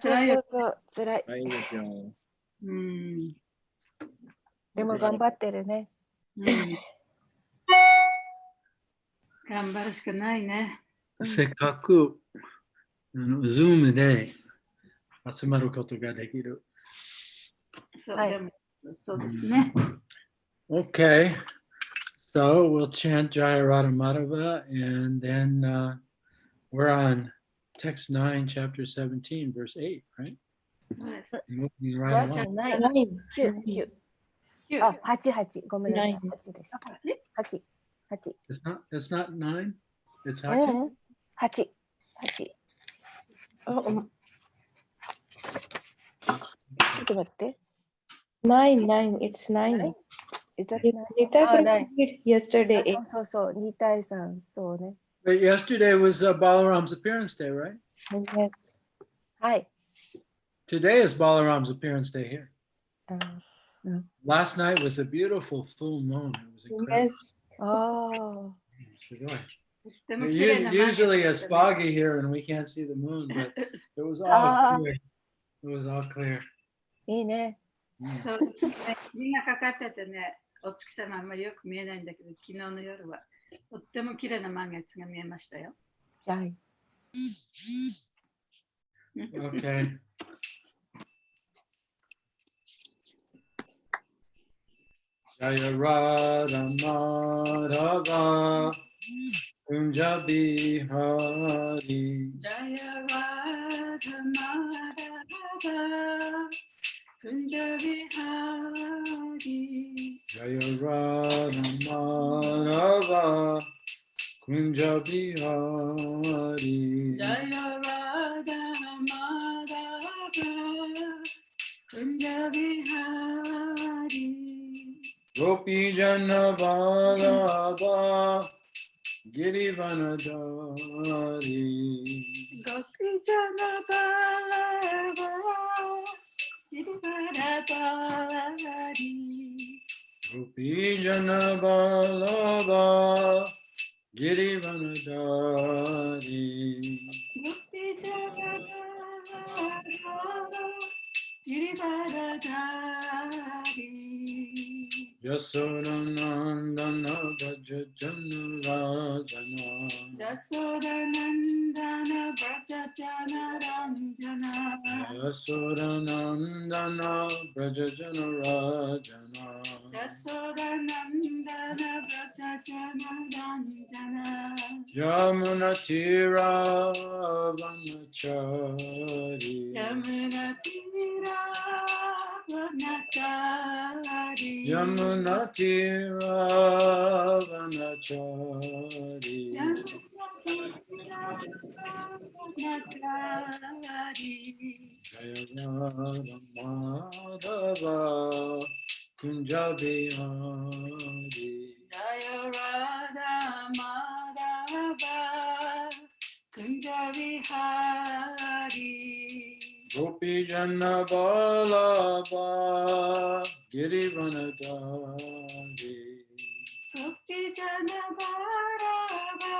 辛いよ。辛い。いいですよ。でも頑張ってるね。頑張るしかないね。せっかくZoom で集まることができる。そう、でもそうですね。Okay, so we'll chant Jaya Radha Madhava and then we're on text 9, chapter 17, verse 8, right? Moving right along. あ、8、ごめんなさい。8です。8。It's not 9? It's 8? 8。ちょっと待って。9, it's 9. Is that Nita did yesterday. そう、2対3、そうね。But yesterday was Balaram's appearance day, right? Yes. はい。 Today is Balaram's appearance day here. Last night was a beautiful full moon. It was incredible. Yes. Oh. Usually it's foggy here and we can't see the moon, but it was all clear. It was all clear. いいね。そう、みんなかかっててね、お月様あんまりよく見えないんだけど、昨日の夜はとっても綺麗な満月が見えましたよ。はい。Okay. Jaya Radha Madhava Kunja Bihari Jaya Radha Madhava Kunja Bihari Jaya Radha Madhava Kunja Bihari Jaya Radha Madhava Kunja Bihari Gopi Jana Vallabha Girivanadari Gopi Jana Vallabha Girivanadari Gopi Jana Vallabha Girivanadari Gopi Jana Vallabha Girivanadari Yasodanandana Braja Jana Rajana Yasodanandana Braja Jana Ranjana Yasodanandana Braja Jana Rajana Yasodanandana Braja Jana Ranjana Yamuna Tira Vanachari Yamuna Tira Vanachari Yamuna Tira Vanachari Jaya Radha Madhava Kunja Bihari Jaya Radha Madhava Kunja Bihari Gopi Jana Vallabha Girivanadari Gopi Jana Vallabha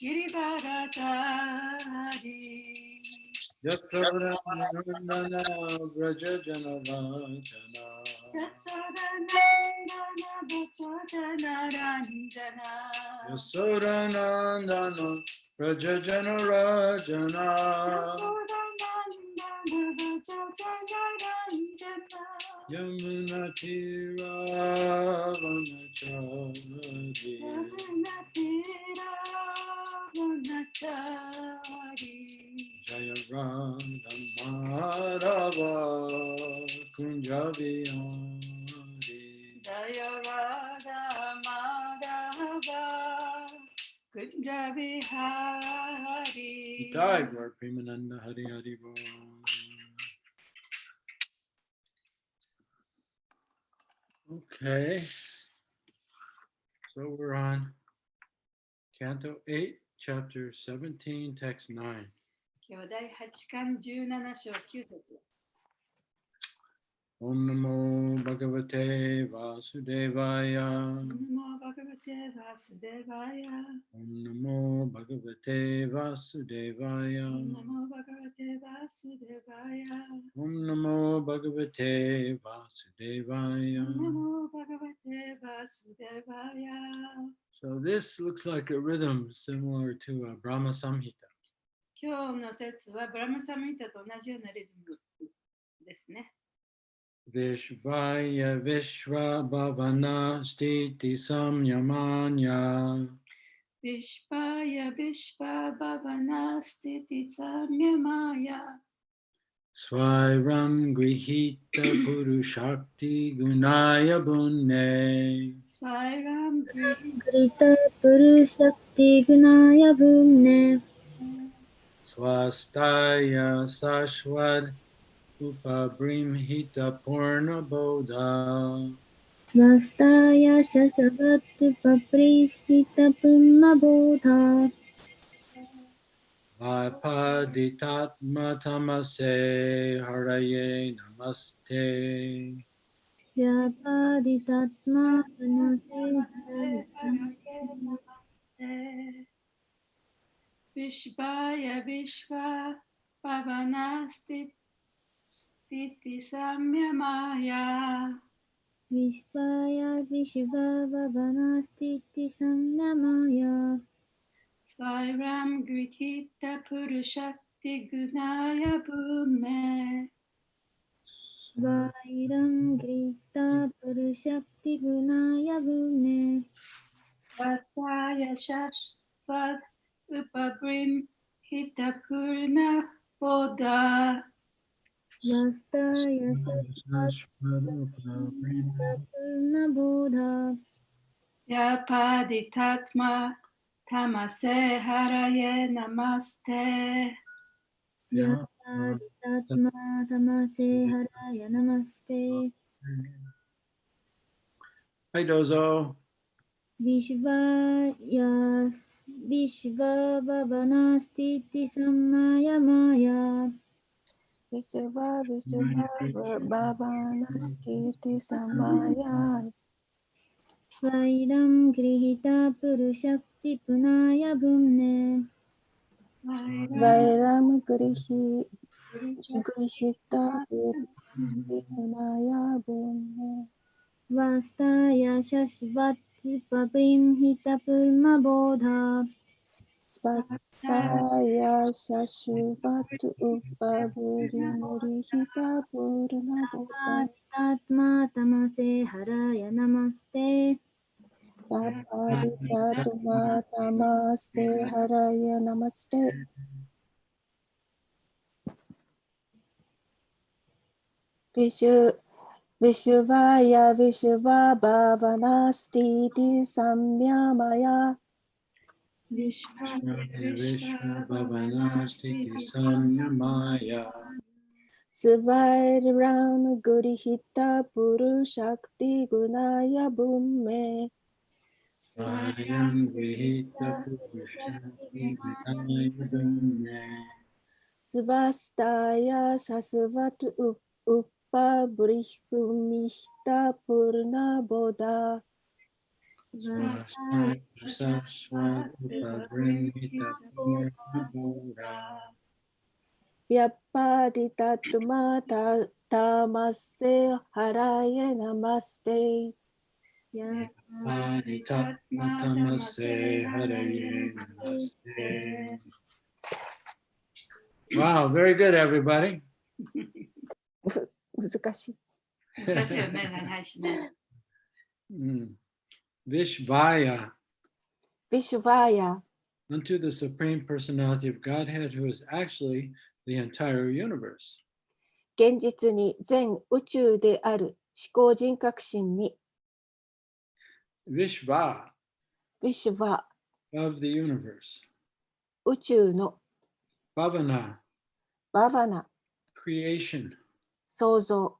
Girivaradari Yasodanandana Braja Jana Rajana Yasodanandana Braja Jana Ranjana Yasodanandana Braja Jana Rajana Yasodanandana Braja Jana Ranjana Yamuna Tira Vanachari Yamuna Tira Vanachari Jaya Radha Madhava Kunja Bihari Jaya Radha Madhava Kunja Bihari Jai Gaur Premananda Hari Hari Bol. Okay, so we're on Canto 8, Chapter 17, Text 9. 今日第8巻17章9節です。Om Namo Bhagavate Vasudevaya. Namo Bhagavate Vasudevaya. Om Namo Bhagavate Vasudevaya. Namo Bhagavate Vasudevaya. Om Namo Bhagavate Vasudevaya. Namo Bhagavate Vasudevaya. So this looks like a rhythm similar to a Brahma Samhita. 今日の説はブラマサミータと同じようなリズムですね。Vishvaya Vishva Bhavana Stiti Samyamanya. Vishvaya Vishva Bhavana Stiti Samyamaya. Swairam Grihita Purushakti Gunaya Bunne. Svairam Grita Purushakti Gunaya Bhumne Swastaya Sashwad Upabrimhita Purna Bodha. Svastaya Shashavatu Paprishita Pumma Bodha Vipaditatma Tamase Haraye Namaste. Vyapaditatma Tanase Namaste. Vishvaya Vishva Bhavana Stiti Samyamaya. Vishvaya Vishva Bhavanastiti Samyamaya Svairam Grithita Purushakti Gunaya Bhume. Vairam Grita Purushakti Gunaya Bhumne Vasaya Shashvad Upabrim Hita Purna Bodha. Vastaya Purna Bodha Yapaditatma Tamase Haraye Namaste. Vyapaditatma Tamase Haraya Namaste Hi Dozo. Vishvaya Vishva Bhavanastiti Samaya Maya Vishva Bhavanastiti Samaya Svairam Grihita Purushakti Punaya Bhumne Svairam Grihita Punaya Bhumne Vastaya Shashvat Paprimhita Purma Bodha Svastaya Shashuvatu Upavrimurihita Purna Bodha Tatma Tamase Haraya Namaste Vapaditatma Tamase Haraya Namaste Vishvaya Vishva Bhavanastiti Samyamaya Vishva Bhavana Stiti Samyamaya. Svairam Gurihita Purushakti Gunaya Bhume Svayam Vihita Purushakti Gunaya Bhumne. Svastaya Sasvatu Upabrihumihta Purna Bodha Svastaya Sashvat Upabrimhita Purna Bodha. Vyapaditatma Tamase Haraya Namaste Paditatma Tamase Haraye Namaste. Wow, very good, everybody. 難しい。難しいよね、長いしね。Vishvaya, Vishvaya unto the Supreme Personality of Godhead, who is actually the entire universe. 現実に全宇宙である思考人格心に Vishva, Vishva of the universe. 宇宙の Bhavana, バヴァナ creation. 創造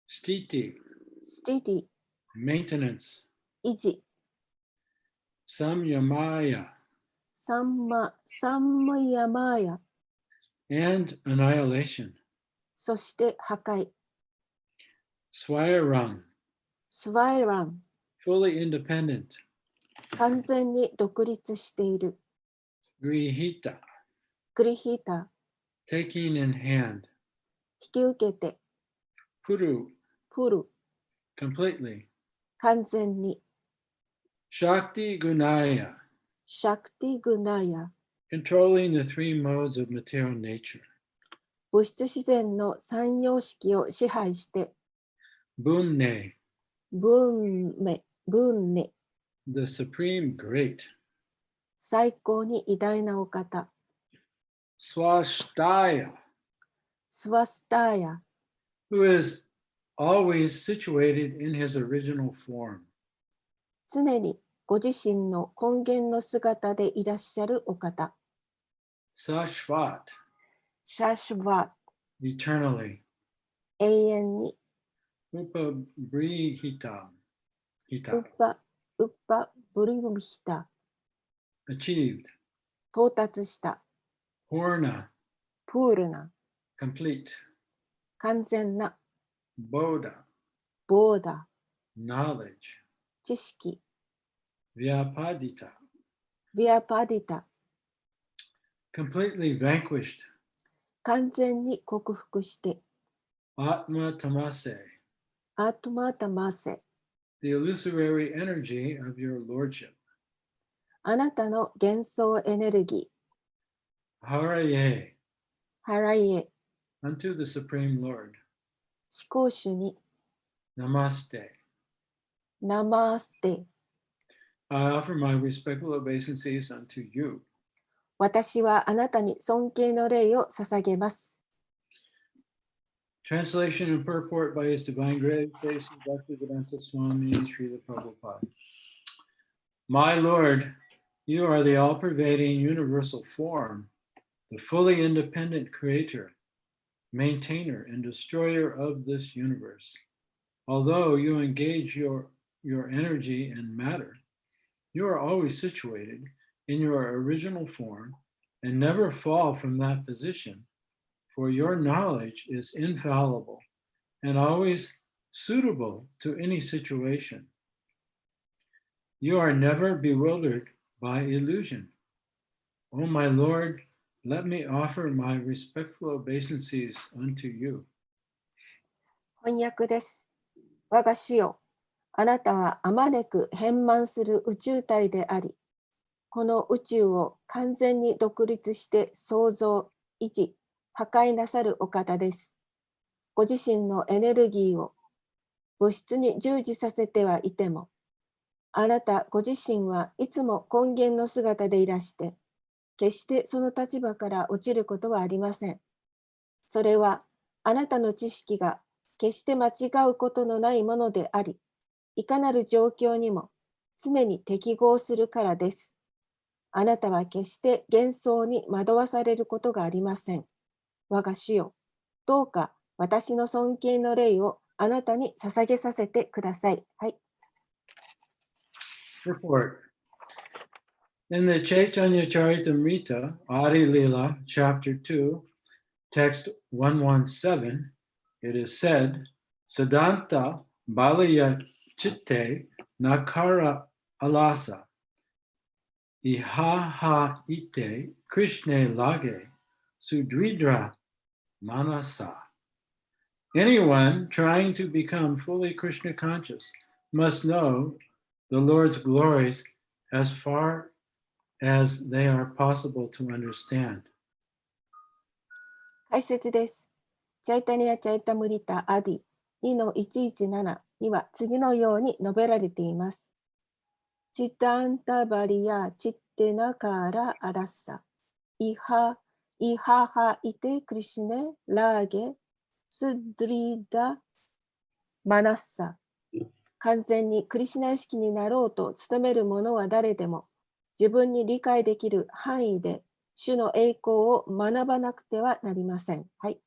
Stiti, スティティ maintenance. 維持 Samyamaya, サンマヤマーヤ and annihilation. そして破壊 Swayarang, スワイラン、 fully independent. 完全に独立している。 Grihita, グリヒータ、 taking in hand. 引き受けて。 Puru, プル、 completely. 完全に。 Shakti Gunaya, シャクティグナヤ、 controlling the three modes of material nature. 物質自然の三様式を支配して。 Bumne, 文ネ、 the supreme great. 最高に偉大なお方。 Swashtaya, スワスターヤ、 who is always situated in his original form. 常にご自身の根源の姿でいらっしゃるお方。 Sashvat, シャシュバ、 eternally. 永遠に。 Upabrihita, ウ hita, ッパ、ブリムヒタ、 achieved. 到達した。 Purna, プールナ、 complete. 完全な。 Bodha, ボーダ、 knowledge. 知識。 Vyapadita, ビアパディタ、 completely vanquished. 完全に克服して。 Atma tamase, アートマータマーセ、 the illusory energy of your lordship. あなたの幻想エネルギー。 Haraye, ハライエ、 unto the Supreme Lord. 思考主に。 Namaste. ナマーステ、 I offer my respectful obeisances unto you. 私はあなたに尊敬の礼を捧げます。 Translation and purport by His Divine Grace, Bhaktivedanta Swami Srila Prabhupada. My Lord, you are the all-pervading universal form, the fully independent creator, maintainer, and destroyer of this universe. Although you engage your energy and matter, you are always situated in your original form and never fall from that position, for your knowledge is infallible and always suitable to any situation. You are never bewildered by illusion. O my Lord, let me offer my respectful obeisances unto you. 翻訳です。我が主よ、あなたはあまねく変満する宇宙体であり、この宇宙を完全に独立して創造、維持、破壊なさるお方です。ご自身のエネルギーを物質に従事させてはいても、あなたご自身はいつも根源の姿でいらして、決してその立場から落ちることはありません。それはあなたの知識が決して間違うことのないものであり、いかなる状況にも常に適合するからです。あなたは決して幻想に惑わされることがありません。我が主よ、どうか私の尊敬の礼をあなたに捧げさせてください。はい。Report. In the Chaitanya Charitamrita, Adi Lila, Chapter 2, Text 117, it is said, Siddhanta Balaya Chitte Nakara Alasa Ihaha Ite Krishne Lage Sudridra Manasa. Anyone trying to become fully Krishna conscious must know the Lord's glories as far as they are possible to understand. 解説です。チャイタニア・チャイタムリタ・アディ 2-117 には次のように述べられています。チタンタバリヤ・チッテナカーラ・アラッサイハハイテ・クリシネ・ラーゲ・スドリダ・マナッサ。完全にクリシナ意識になろうと努める者は誰でも、自分に理解できる範囲で主の栄光を学ばなくてはなりません。はい。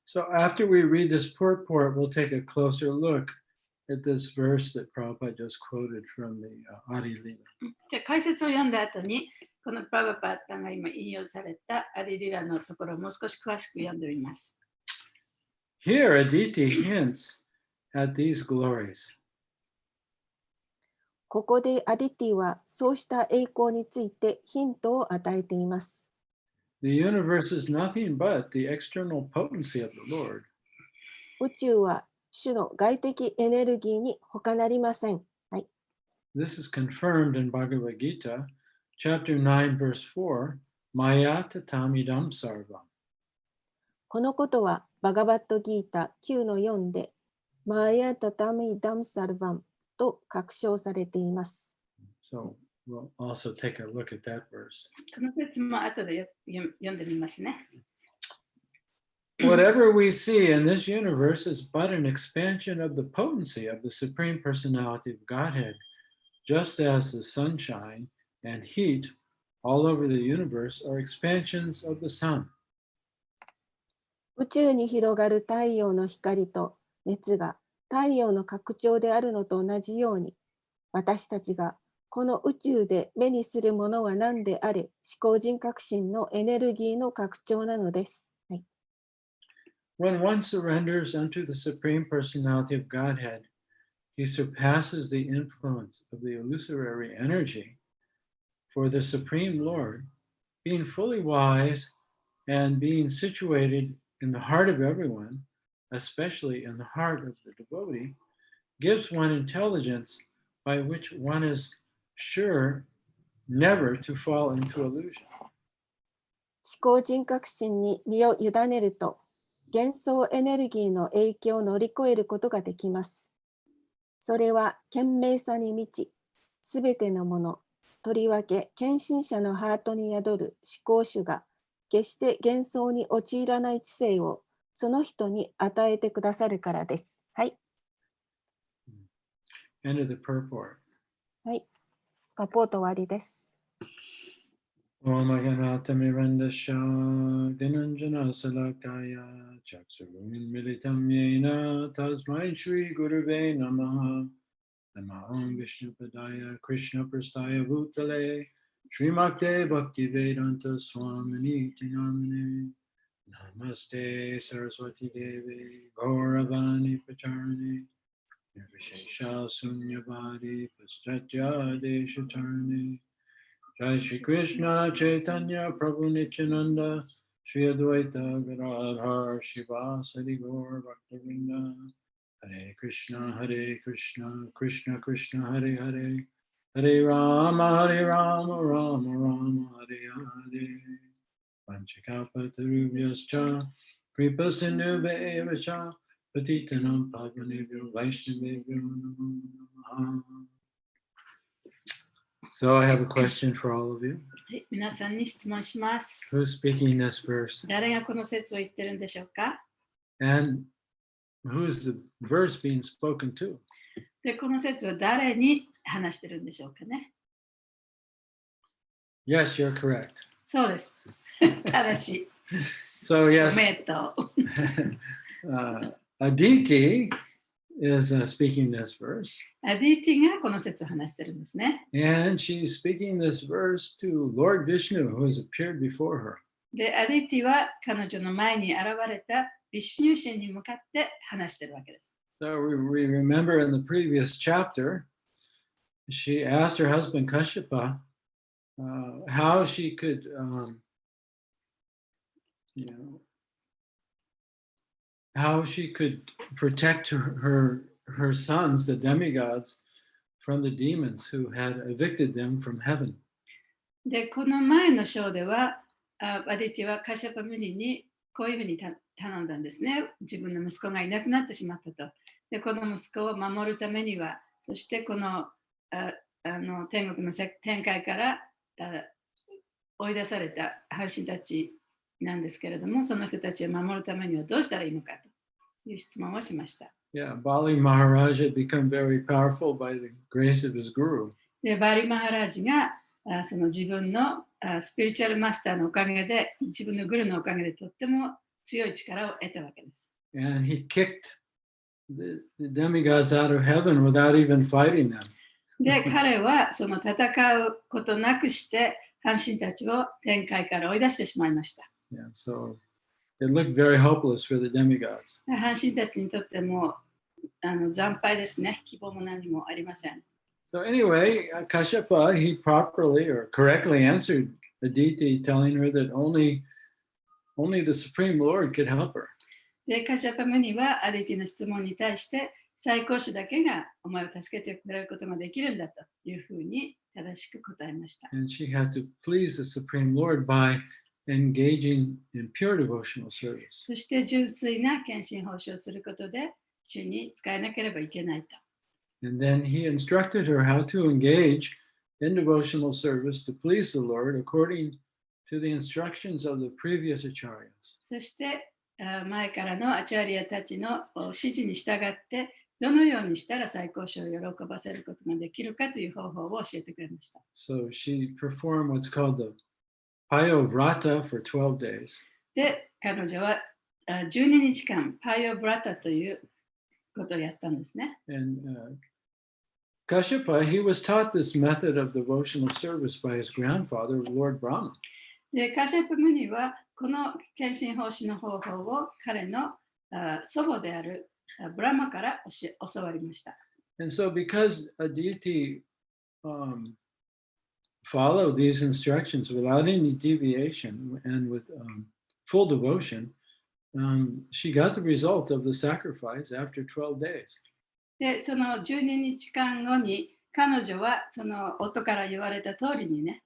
So after we read this purport, we'll take a closer look at this verse that Prabhupada just quoted from the Adi Lila. じゃあ解説を読んだ後に、このプラバパッタが今引用されたアディリラのところをもう少し詳しく読んでみます。here Aditi hints at these glories. ここでアディティはそうした栄光についてヒントを与えています。The universe is nothing but the external potency of the Lord. 宇宙は主の外的エネルギーに他なりません。はい。This is confirmed in Bhagavad Gita, chapter 9, verse 4, Maya tatamidam sarvam. このことはバガバットギータ 9-4 でマーヤタタミダムサルバンと確証されています。So we'll also take a look at that verse. この説も後で読んでみますね。Whatever we see in this universe is but an expansion of the potency of the Supreme Personality of Godhead, just as the sunshine and heat all over the universe are expansions of the sun. 宇宙に広がる太陽の光と熱が太陽の拡張であるのと同じように、私たちがこの宇宙で目にするものは何であれ、思考人格心のエネルギーの拡張なのです。はい。When one surrenders unto the Supreme Personality of Godhead, he surpasses the influence of the illusory energy, for the Supreme Lord, being fully wise and being situated in the heart of everyone, especially in the heart of the devotee, gives one intelligence by which one is sure never to fall into illusion. 思考人格心に身を委ねると、幻想エネルギーの影響を乗り越えることができます。それは賢明さに満ち、すべてのもの、とりわけ献身者のハートに宿る思考主が、決して幻想に陥らない知性をその人に与えてくださるからです。はい。End of the purport. はい。パポート終わりです。Om Aganata Mirandasha Dinanjana Salakaya Chaksurun Militam Yena Tasmai Shri Guruve Namaha Namaham Vishnu Padaya Krishna Prastaya Bhutale Srimakte Bhakti Vedanta Swamini Tinamane Namaste Saraswati Devi Gauravani Pacharane Nirvishesha Sunyavadi Pastatya Deshatarne Jai Shri Krishna Chaitanya Prabhu Nityananda Shri Advaita Gadadhar Shivasadi Gaur Bhaktivinoda Hare Krishna Krishna Krishna Hare Hare Hare Rama Rama Rama Hare Hare Panchakapatarubhyascha Kripa Sindhubheva Patitanam Pavanebhyo Vaishnavebhyo Namo Namaha. So I have a question for all of you. はい、皆さんに質問します。Who's speaking this verse? 誰がこの説を言ってるんでしょうか？ And who's the verse being spoken to? で、この説は誰に話してるんでしょうかね？ Yes, you're correct. そうです。正しい。So お yes, めでとう。Aditi is speaking this verse. アディティがこの説を話してるんですね。And she's speaking this verse to Lord Vishnu, who has appeared before her. で、アディティは彼女の前に現れたビシュニュー神に向かって話してるわけです。So we remember in the previous chapter, she asked her husband Kashyapa how she could, how she could protect her sons, the demigods, from the demons who had evicted them from heaven. で、この前の章では、アディティはカシャパムニにこういうふうに頼んだんですね。自分の息子がいなくなってしまったと。で、この息子を守るためには、そしてこの天国の天界から追い出された藩士たちなんですけれども、その人たちを守るためにはどうしたらいいのかという質問をしました。Yeah, Bali Maharaj had become very powerful by the grace of his guru. で、バリマハラージがその自分のスピリチュアルマスターのおかげで、自分のグルのおかげでとっても強い力を得たわけです。And he kicked the demigods out of heaven without even fighting them. で、彼はその戦うことなくして、藩神たちを天界から追い出してしまいました。Yeah, so it looked very hopeless for the demigods. 半身たちにとっても惨敗ですね。希望も何もありません。So anyway, Kashyapa, he properly or correctly answered Aditi, telling her that only the Supreme Lord could help her. で、カシャパムニはアディティの質問に対して、最高主だけがお前を助けてくれることができるんだというふうに正しく答えました。And she had to please the Supreme Lord by engaging in pure devotional service. そして純粋な献身奉仕をすることで、主に使えなければいけないと。And then he instructed her how to engage in devotional service to please the Lord according to the instructions of the previous acharyas. そして前からのアチャリアたちの指示に従ってどのようにしたら最高主を喜ばせることができるかという方法を教えてくれました。So she performed what's called the Payovrata for 12 days. で、彼女は12日間パイオブラタということをやったんですね。And Kashyapa, he was taught this method of devotional service by his grandfather, Lord Brahma. で、カシャプムニはこの献身奉仕の方法を彼の祖母であるブラマから教わりました。And so because Aditi followed these instructions without any deviation and with full devotion, she got the result of the sacrifice after 12 days. で、その12日間後に彼女はその夫から言われた通りにね、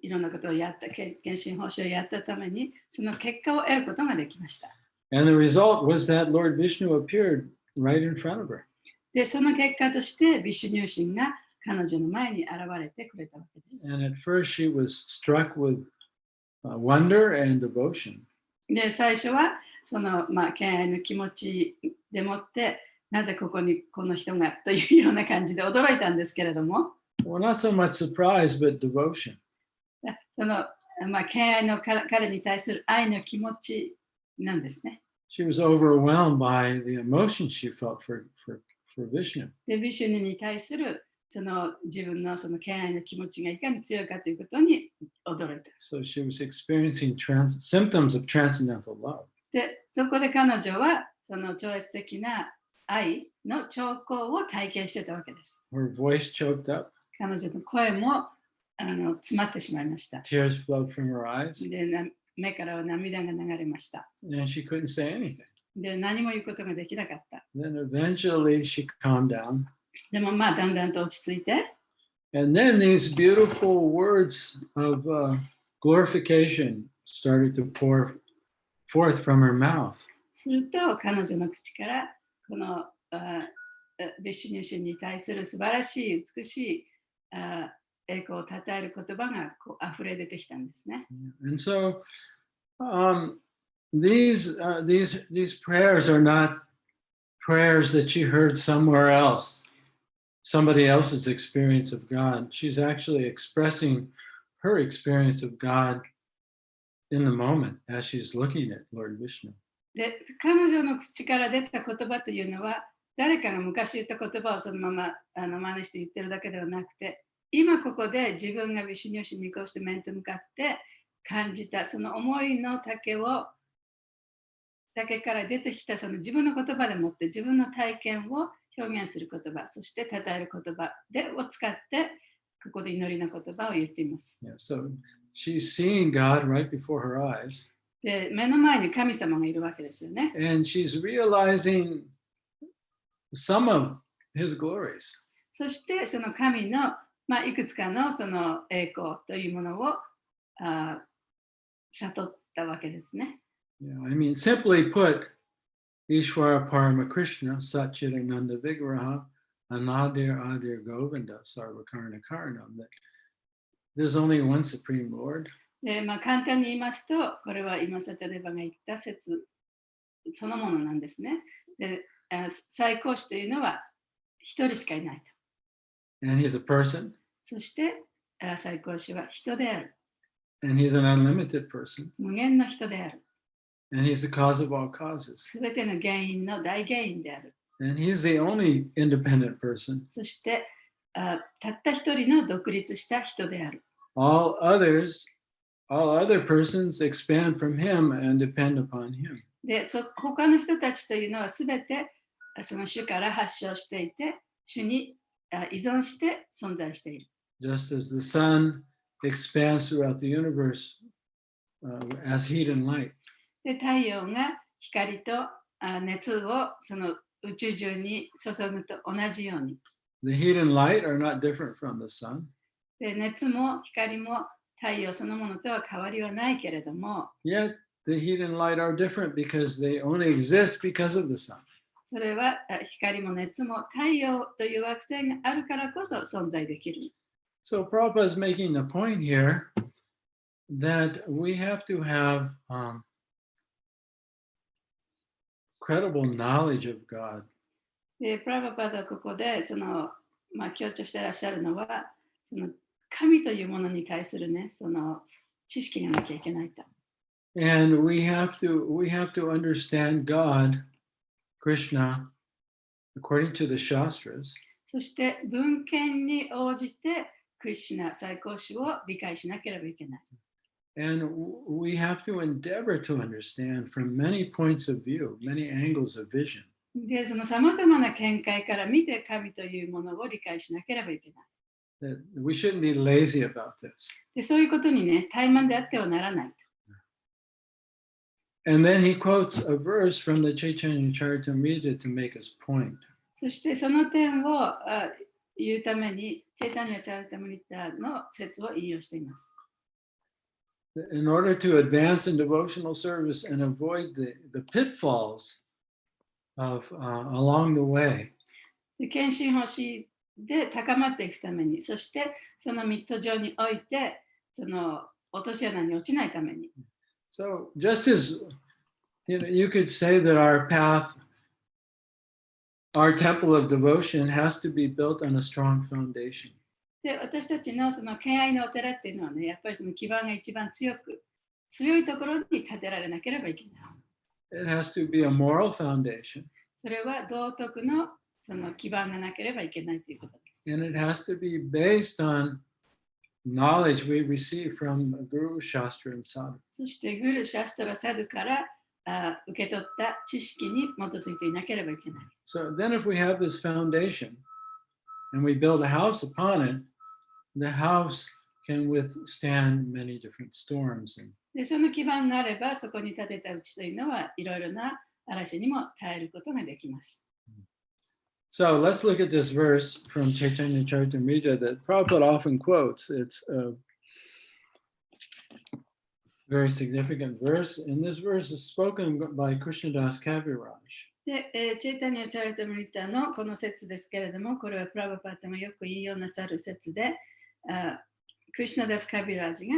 いろんなことをやった、献身奉仕をやったために、その結果を得ることができました。And the result was that Lord Vishnu appeared right in front of her. で、その結果として、ビシュニュー神が彼女の前に現れてくれたわけです。And at first she was struck with wonder and devotion. で、最初は、その、敬愛の気持ちでもって、なぜここにこの人がというような感じで驚いたんですけれども、Well, not so much surprise, but devotion. その、敬愛の彼に対する愛の気持ちなんですね。She was overwhelmed by the emotion she felt for Vishnu. で、ビシュヌに対するその自分のその敬愛の気持ちがいかに強いかということに驚いた。So she was experiencing symptoms of transcendental love. で、そこで彼女はその超越的な愛の兆候を体験してたわけです。Her voice choked up. 彼女の声も詰まってしまいました。Tears flowed from her eyes. で、目からは涙が流れました。And she couldn't say anything. で、何も言うことができなかった。Then eventually she calmed down. でもだんだんと落ち着いて。And then these beautiful words of glorification started to pour forth from her mouth. すると彼女の口からこのビシュニュ神に対する素晴らしい美しい栄光をたたえる言葉がこう溢れ出てきたんですね。And so these prayers are not prayers that she heard somewhere else, somebody else's experience of God. She's actually expressing her experience of God in the moment as she's looking at Lord Vishnu. で、彼女の口から出た言葉というのは、誰かが昔言った言葉をそのまま真似して言ってるだけではなくて、今ここで自分がビシュニュ神にこうして面と向かって感じたその思いの丈から出てきたその自分の言葉でもって自分の体験を表現する言葉、そして称える言葉を使ってここで祈りの言葉を言っています。Yeah, so she's seeing God right before her eyes. で、目の前に神様がいるわけですよね。And she's realizing some of his glories. そしてその神のいくつかのその栄光というものを悟ったわけですね。Yeah, I mean, simply put, Ishvara Parama Krishna, Satchidananda Vigraha, Anadir Adir Govinda, Sarvakarna Karanam, that there's only one Supreme Lord. で、簡単に言いますと、これは今サチャデバが言った説そのものなんですね。で、最高主というのは一人しかいないと。And he's a person. そして最高主は人である。And he's an unlimited person. 無限の人である。And he's the cause of all causes. すべての原因の大原因である。And he's the only independent person. そしてたった一人の独立した人である。All others all other persons expand from him and depend upon him. で、他の人たちというのはすべてその主から発祥していて、主に依存して存在している。Just as the sun expands throughout the universe as heat and light. で、太陽が光と熱をその宇宙中に注ぐと同じように。The heat and light are not different from the sun. で、熱も光も太陽そのものとは変わりはないけれども、Yet the heat and light are different because they only exist because of the sun. それは光も熱も太陽という惑星があるからこそ存在できる。So Prabhupada is making the point here that we have to have credible knowledge of God. で、プラバパダはここで強調していらっしゃるのは、その神というものに対するね、その知識がなきゃいけないと。And we have to understand God, Krishna, according to the Shastras. そして文献に応じてクリシュナ最高主を理解しなければいけない。And we have to endeavor to understand from many points of view, many angles of vision. で、そのさまざまな見解から見て神というものを理解しなければいけない。That we shouldn't be lazy about this. で、そういうことにね、怠慢であってはならない。And then he quotes a verse from the Chaitanya Charitamrita to make his point. そしてその点を言うために、チェイタニア・チャリタムリタの説を引用しています。In order to advance in devotional service and avoid the pitfalls of along the way, で、献身欲しいで高まっていくために、そしてそのミッド上において、その落とし穴に落ちないために。So just as you could say that our path, our temple of devotion has to be built on a strong foundation. で、私たちのその敬愛のお寺っていうのはね、やっぱりその基盤が一番強いところに建てられなければいけない。It has to be a moral foundation. それは道徳のその基盤がなければいけないということです。And it has to be based on knowledge we receive from Guru, Shastra, and Sadhu. そしてグル、シャストラ、サドゥから受け取った知識に基づいていなければいけない。So then if we have this foundation and we build a house upon it, the house can withstand many different storms. で、その基盤があれば、そこに建てたうちというのはいろいろな嵐にも耐えることができます。So let's look at this verse from Chaitanya Charitamrita that Prabhupada often quotes. It's a very significant verse, and this verse is spoken by Krishnadas Kaviraj. で、チェイタニア・チャリタムリタのこの説ですけれども、これはプラバパータがよく引用なさる説で、クリシュナダス・カビラージが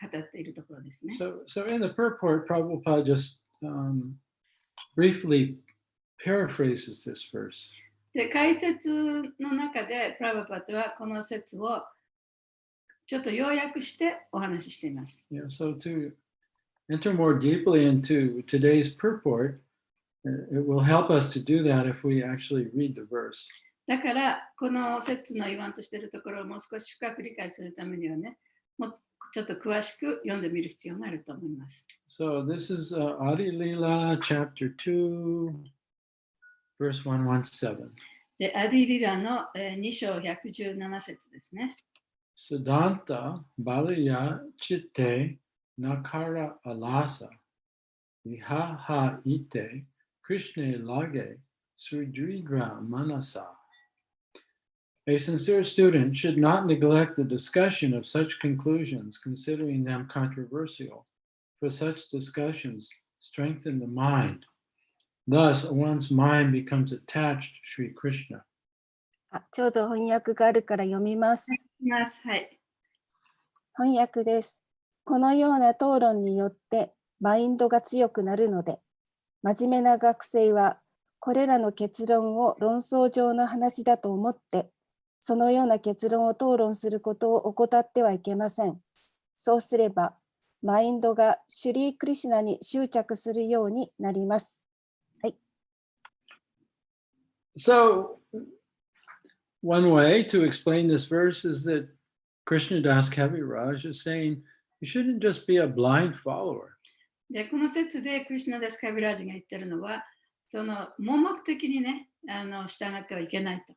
語っているところですね。So in the purport, Prabhupada just briefly paraphrases this verse. で、解説の中でプラバパータはこの説をちょっと要約してお話ししています。Yeah, so to enter more deeply into today's purport, it will help us to do that if we actually read the verse. だから、この説の言わんとしているところをもう少し深く理解するためにはね、もうちょっと詳しく読んでみる必要があると思います。So this is Adi Lila, chapter 2, verse 117. で、アディリラの2章117節ですね。Siddhanta Balaya Chitte Nakara Alasa Vihaha Ite Krishna Lage Sudridra Manasa. A sincere student should not neglect the discussion of such conclusions, considering them controversial, for such discussions strengthen the mind. Thus, one's mind becomes attached to Sri Krishna. ちょうど翻訳があるから読みます。はい。翻訳です。このような討論によってマインドが強くなるので、真面目な学生はこれらの結論を論争上の話だと思って、そのような結論を討論することを怠ってはいけません。そうすれば、マインドがシュリー・クリシュナに執着するようになります。はい。So, one way to explain this verse is that Krishnadas Kaviraj is saying you You shouldn't just be a blind follower. で、この説でクリシュナダス・カビラージが言ってるのは、その盲目的にね、従ってはいけないと。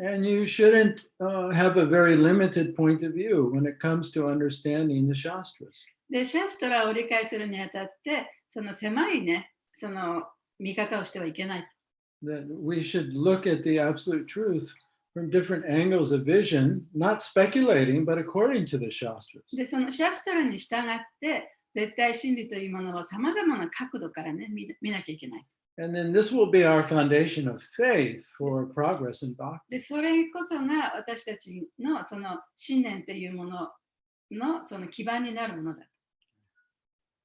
And you shouldn't have a very limited point of view when it comes to understanding the Shastras. で、シャストラを理解するにあたって、その狭いね、その見方をしてはいけない。That we should look at the absolute truth from different angles of vision, not speculating, but according to the Shastras. で、そのシャストラに従って、絶対真理というものをさまざまな角度からね、見なきゃいけない。And then this will be our foundation of faith for progress in bhakti. で、それこそが私たちのその信念というもののその基盤になるものだ。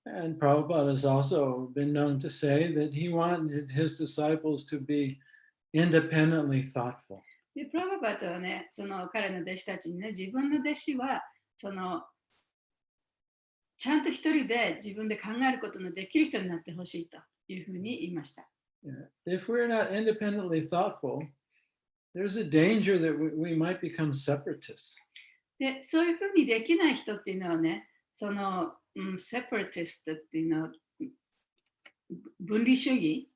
And Prabhupada has also been known to say that he wanted his disciples to be independently thoughtful. で、プラババートはね、その彼の弟子たちにね、自分の弟子はそのちゃんと一人で自分で考えることのできる人になってほしいというふうに言いました。If we're not independently thoughtful, there's a danger that we might become separatists. で、そういうふうにできない人っていうのはね、その、セパラティストっていうのは分離主義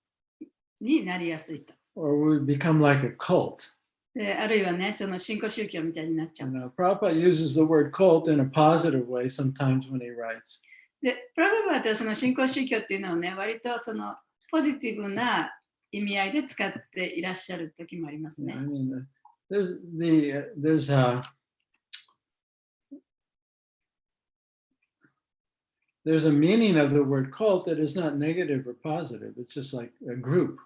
になりやすいと。Or we become like a cult. で、あるいはね、その新興宗教みたいになっちゃう。Prabhupada uses the word cult in a positive way sometimes when he writes. で、プラババートはその新興宗教っていうのをね、割とそのポジティブな意味合いで使っていらっしゃる時もありますね。I mean, there's a meaning of the word cult that is not negative or positive. It's just like a group.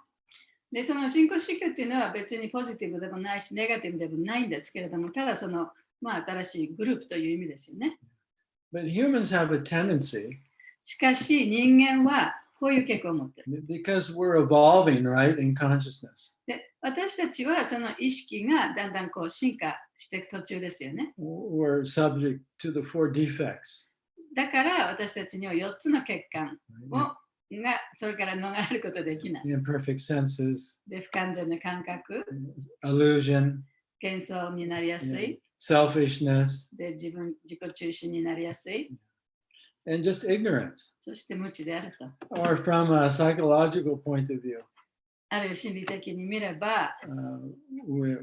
で、その新興宗教っていうのは別にポジティブでもないし、ネガティブでもないんですけれども、ただその、新しいグループという意味ですよね。But humans have a tendency. しかし人間はこういう傾向を持ってる。Because we're evolving, right, in consciousness. で、私たちはその意識がだんだんこう進化していく途中ですよね。We're subject to the 4 defects. だから私たちには4つの欠陥がそれから逃れることできない。Imperfect senses. で、不完全な感覚、illusion. 幻想になりやすい。selfishness. で、自己中心になりやすい。And just ignorance. そして無知であると。Or from a psychological point of view. あるいは心理的に見れば、we're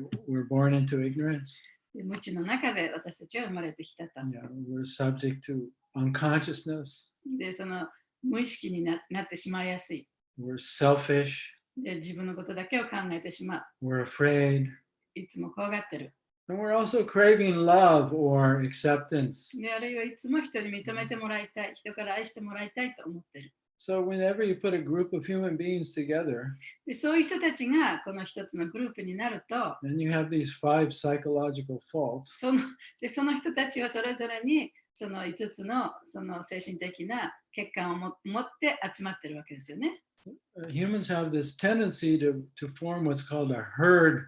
born into ignorance. 無知の中で私たちは生まれてきたと。We're subject to unconsciousness. で、その無意識になってしまいやすい。We're selfish. で、自分のことだけを考えてしまう。We're afraid. いつも怖がってる。And we're also craving love or acceptance. で、あるいはいつも人に認めてもらいたい、人から愛してもらいたいと思ってる。So whenever you put a group of human beings together, で、そういう人たちがこの一つのグループになると、and you have these 5 psychological faults. その人たちはそれぞれにその5つのその精神的な欠陥を持って集まってるわけですよね。Humans have this tendency to form what's called a herd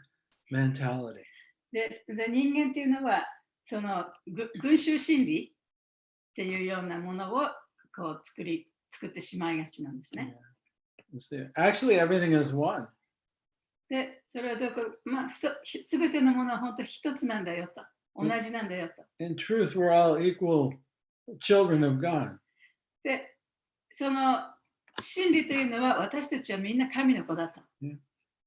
mentality. で、人間っていうのはその群衆心理っていうようなものをこう作ってしまいがちなんですね。Actually, everything is one. で、それはすべてのものは本当一つなんだよと。同じなんだよと。In truth, we're all equal children of God. で、その真理というのは私たちはみんな神の子だと。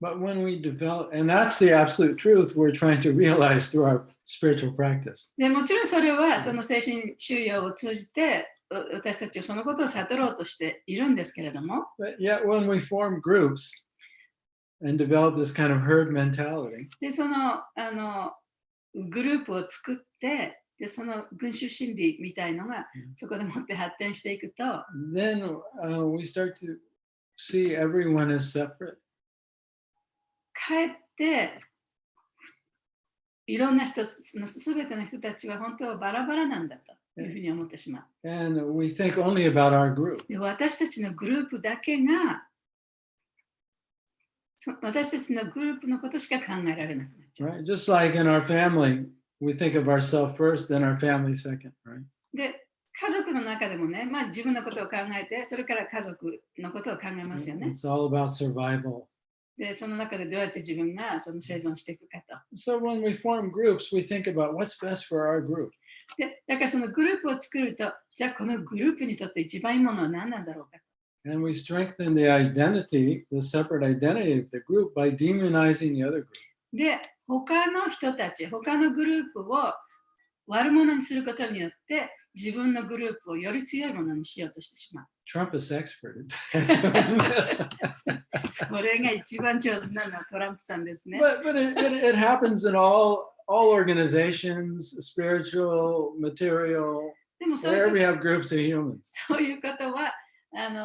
But when we develop, and that's the absolute truth we're trying to realize through our spiritual practice. で、もちろんそれはその精神修養を通じて私たちはそのことを悟ろうとしているんですけれども。But yet when we form groups and develop this kind of herd mentality. で、そのグループを作って、でその群衆心理みたいのがそこでもって発展していくと、then we start to see everyone as separate. かえっていろんな人のすべての人たちは本当はバラバラなんだというふうに思ってしまう。And we think only about our group. で、私たちのグループだけが私たちのグループのことしか考えられなくなっちゃう。Right? Just like in our family, we think of ourselves first, then our family second, right? で、家族の中でもね、自分のことを考えて、それから家族のことを考えますよね。It's all about survival. で、その中でどうやって自分がその生存していくかと。So when we form groups, we think about what's best for our group. で、だからそのグループを作ると、じゃあこのグループにとって一番いいものは何なんだろうか。And we strengthen the identity, the separate identity of the group by demonizing the other group. で、他の人たち、他のグループを悪者にすることによって、自分のグループをより強いものにしようとしてしまう。Trump is expert at doing this. それが一番上手なのはトランプさんですね。But it happens in all organizations, spiritual, material, でもそういう wherever こと we have groups of humans. そういうことは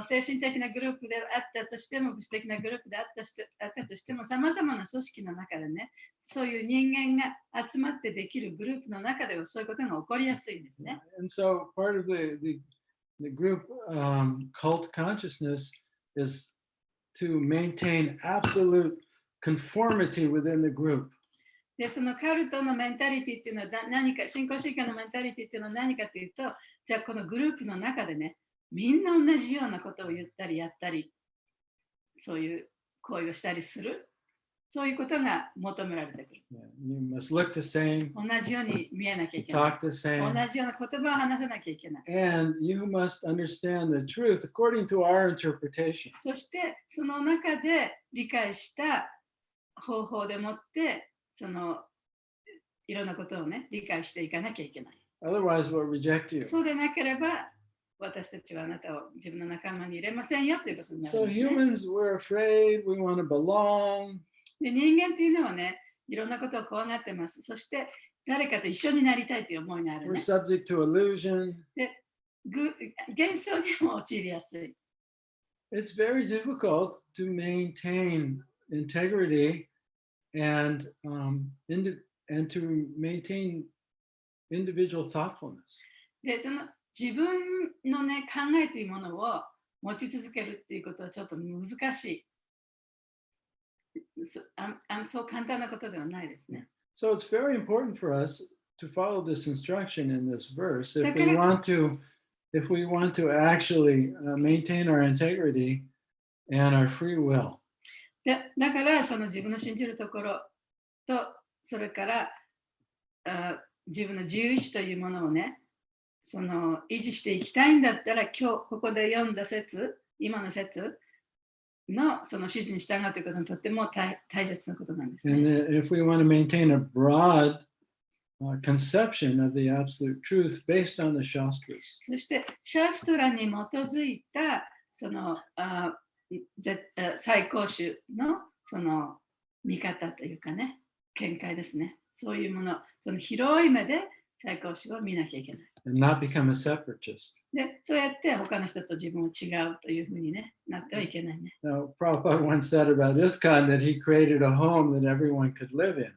精神的なグループであったとしても、物質的なグループであったとしても、さまざまな組織の中でね、そういう人間が集まってできるグループの中ではそういうことが起こりやすいんですね。And so part of the group cult consciousness is to maintain absolute conformity within the group. で、そのカルトのメンタリティっていうのは何か、新興宗教のメンタリティっていうのは何かというと、じゃあこのグループの中でね、みんな同じようなことを言ったりやったり、そういう行為をしたりする、そういうことが求められてくる。You must look the same, 同じように見えなきゃいけない。 talk the same, 同じような言葉を話さなきゃいけない。 and you must understand the truth according to our interpretation. そしてその中で理解した方法でもってそのいろんなことをね理解していかなきゃいけない。 Otherwise, we'll reject you. そうでなければ私たちはあなたを自分の仲間に入れませんよということになる So んですね。 humans, we're afraid, we want to belong. で人間っていうのはねいろんなことを怖がってます。そして誰かと一緒になりたいという思いがある We're ね。 subject to illusion. で幻想にも陥りやすい。 It's very difficult to maintain integrity and to maintain individual thoughtfulness. でその自分のね考えというものを持ち続けるっていうことはちょっと難しい。そう簡単なことではないですね。 So it's very important for us to follow this instruction in this verse if Okay. we want to actually maintain our integrity and our free will. だからその自分の信じるところとそれから自分の自由意志というものをねその維持していきたいんだったら今日ここで読んだ説今の説のその指示に従うということにとっても大切なことなんですね。 And if we want to maintain a broad conception of the absolute truth based on the Shastras. そしてシャストラに基づいたその最高種のその見方というかね見解ですね。そういうもの、その広い目で最高種を見なきゃいけない。 And not become a separatist. で、そうやって他の人と自分を違うというふうに、ね、なってはいけないね。 Now, Prabhupada once said about ISKCON that he created a home that everyone could live in.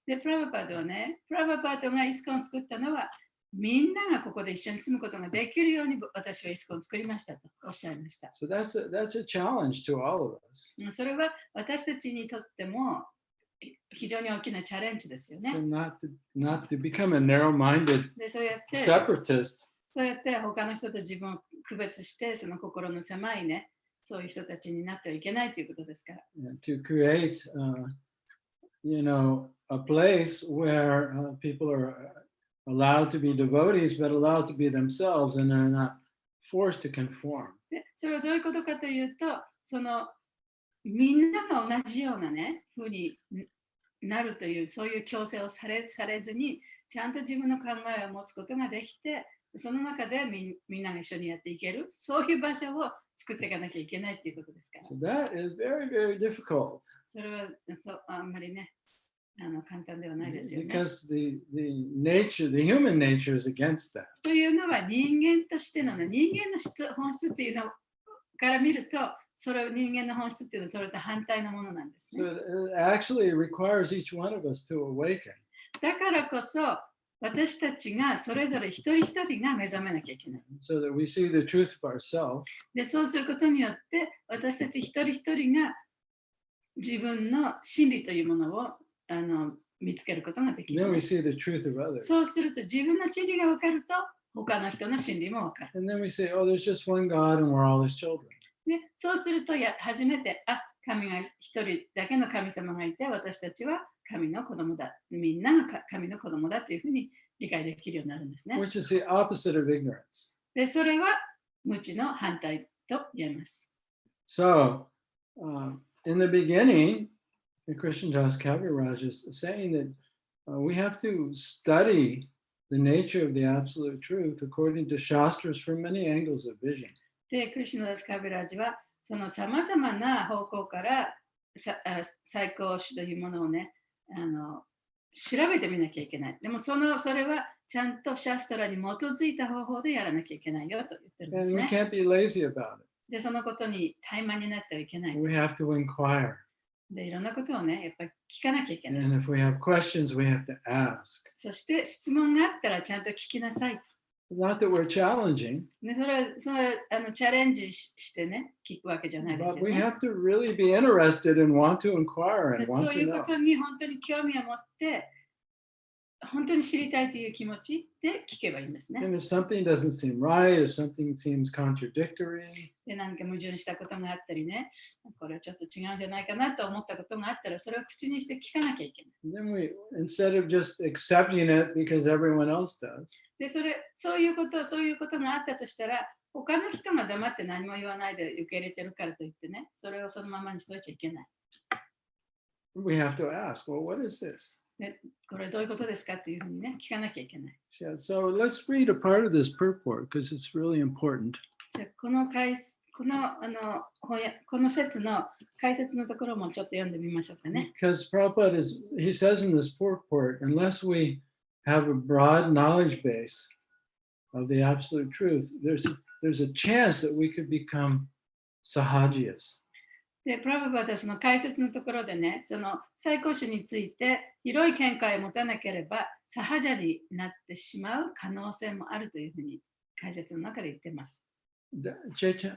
で、プラバパードはね、プラバパードがイスコンを作ったのは、みんながここで一緒に住むことができるように私はイスコンを作りましたとおっしゃいました。 So that's a challenge to all of us. それは私たちにとっても非常に大きなチャレンジですよね。 So not to become a narrow-minded で、そうやって separatist. そうやって他の人と自分を区別して、その心の狭いね、そういう人たちになってはいけないということですから。 To create, a place where people are allowed to be devotees, but allowed to be themselves, and are not forced to conform. で、それはどういうことかというと、そのみんなが同じようなね、ふうになるという、そういう強制をされずに、ちゃんと自分の考えを持つことができて、その中でみんなが一緒にやっていける、そういう場所を作っていかなきゃいけないということですから。 So that is very, very difficult それはあんまりね、簡単ではないですよね。 because the human nature is against that. というのは人間としてのね、人間の本質っていうのから見ると、それを人間の本質っていうのはそれと反対のものなんですね。 So it actually requires each one of us to awaken. だからこそ、私たちがそれぞれ一人一人が目覚めなきゃいけない。 So that we see the truth of ourselves. で、そうすることによって、私たち一人一人が自分の真理というものを見つけることができ Then る。 we see the truth of others. そうすると自分の真理が分かると、他の人の真理も分かる。 And then we say, oh, there's just one God and we're all his children. で、そうすると初めて、神が一人だけの神様がいて、私たちは神の子供だ。みんなが神の子供だというふうに理解できるようになるんですね。 which is the opposite of ignorance. で、それは無知の反対と言えます。So, in the beginning, the Krishna Das Kaviraj is saying that we have to study the nature of the absolute truth according to Shastras from many angles of vision. で、クリシュナダスカビラージは、そのさまざまな方向から最高種というものをね、調べてみなきゃいけない。でもそれはちゃんとシャストラに基づいた方法でやらなきゃいけないよと言ってるんです And we ね。 can't be lazy about it. で、そのことに怠慢になってはいけない。 We have to inquire. で、いろんなことをね、やっぱり聞かなきゃいけない。 And if we have questions, we have to ask. そして質問があったらちゃんと聞きなさい。 Not that we're challenging, で、それはチャレンジしてね、聞くわけじゃないです but よ we ね。 have to really be interested and want to inquire で and そ want うい to うこ know. とに本当に興味を持って、本当に知りたいという気持ちで聞けばいいんですね。 And if something doesn't seem right, if something seems contradictory, で、何か矛盾したことがあったりね、これはちょっと違うんじゃないかなと思ったことがあったら、それを口にして聞かなきゃいけない。 then we, instead of just accepting it because everyone else does, で、そういうことがあったとしたら、他の人が黙って何も言わないで受け入れてるからといってね、それをそのままにしといちゃいけない。 we have to ask, well, what is this? で、これどういうことですかっていうふうにね、聞かなきゃいけない。 So let's read a part of this purport because it's really important. じゃあこの説の解説のところもちょっと読んでみましょうかね。 Because Prabhupada he says in this purport, unless we have a broad knowledge base of the absolute truth, there's a chance that we could become sahajas. で、プラブパーダはその解説のところでね、その最高種について広い見解を持たなければ、サハジャになってしまう可能性もあるというふうに解説の中で言っています。Chaitanya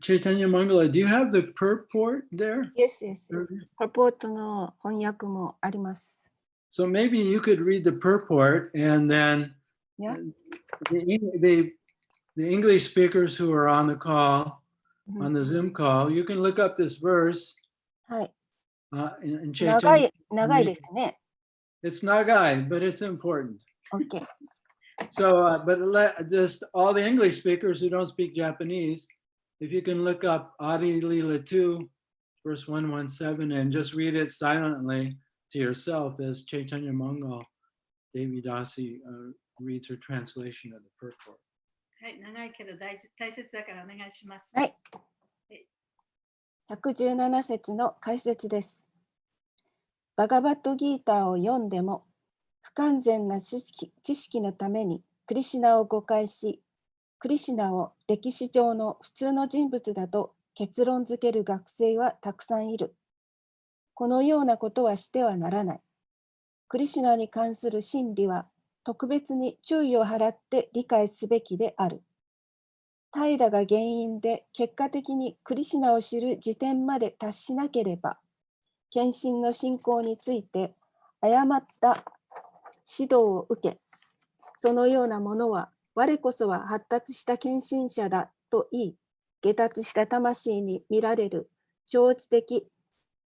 Chaitanya Mangala, do you have the purport there? Yes, yes, yes. パポートの翻訳もあります。 So maybe you could read the purport and then Yeah. the English speakers who are on the call, on the Zoom call, you can look up this verse はい。 in 長 Chaitanya. いですね。 It's nagai, but it's important. OK。 So, just all the English speakers who don't speak Japanese, if you can look up Adi Lila 2, verse 117, and just read it silently to yourself as Chaitanya Mangal Devi Dasi reads her translation of the purport. はい、長いけど大切だからお願いします。はい。117節の解説です。バガバットギーターを読んでも、不完全な知識のためにクリシュナを誤解し、クリシュナを歴史上の普通の人物だと結論づける学生はたくさんいる。このようなことはしてはならない。クリシュナに関する真理は特別に注意を払って理解すべきである。怠惰が原因で結果的にクリシュナを知る時点まで達しなければ、献身の信仰について誤った指導を受け、そのようなものは我こそは発達した献身者だと言い、下達した魂に見られる超知的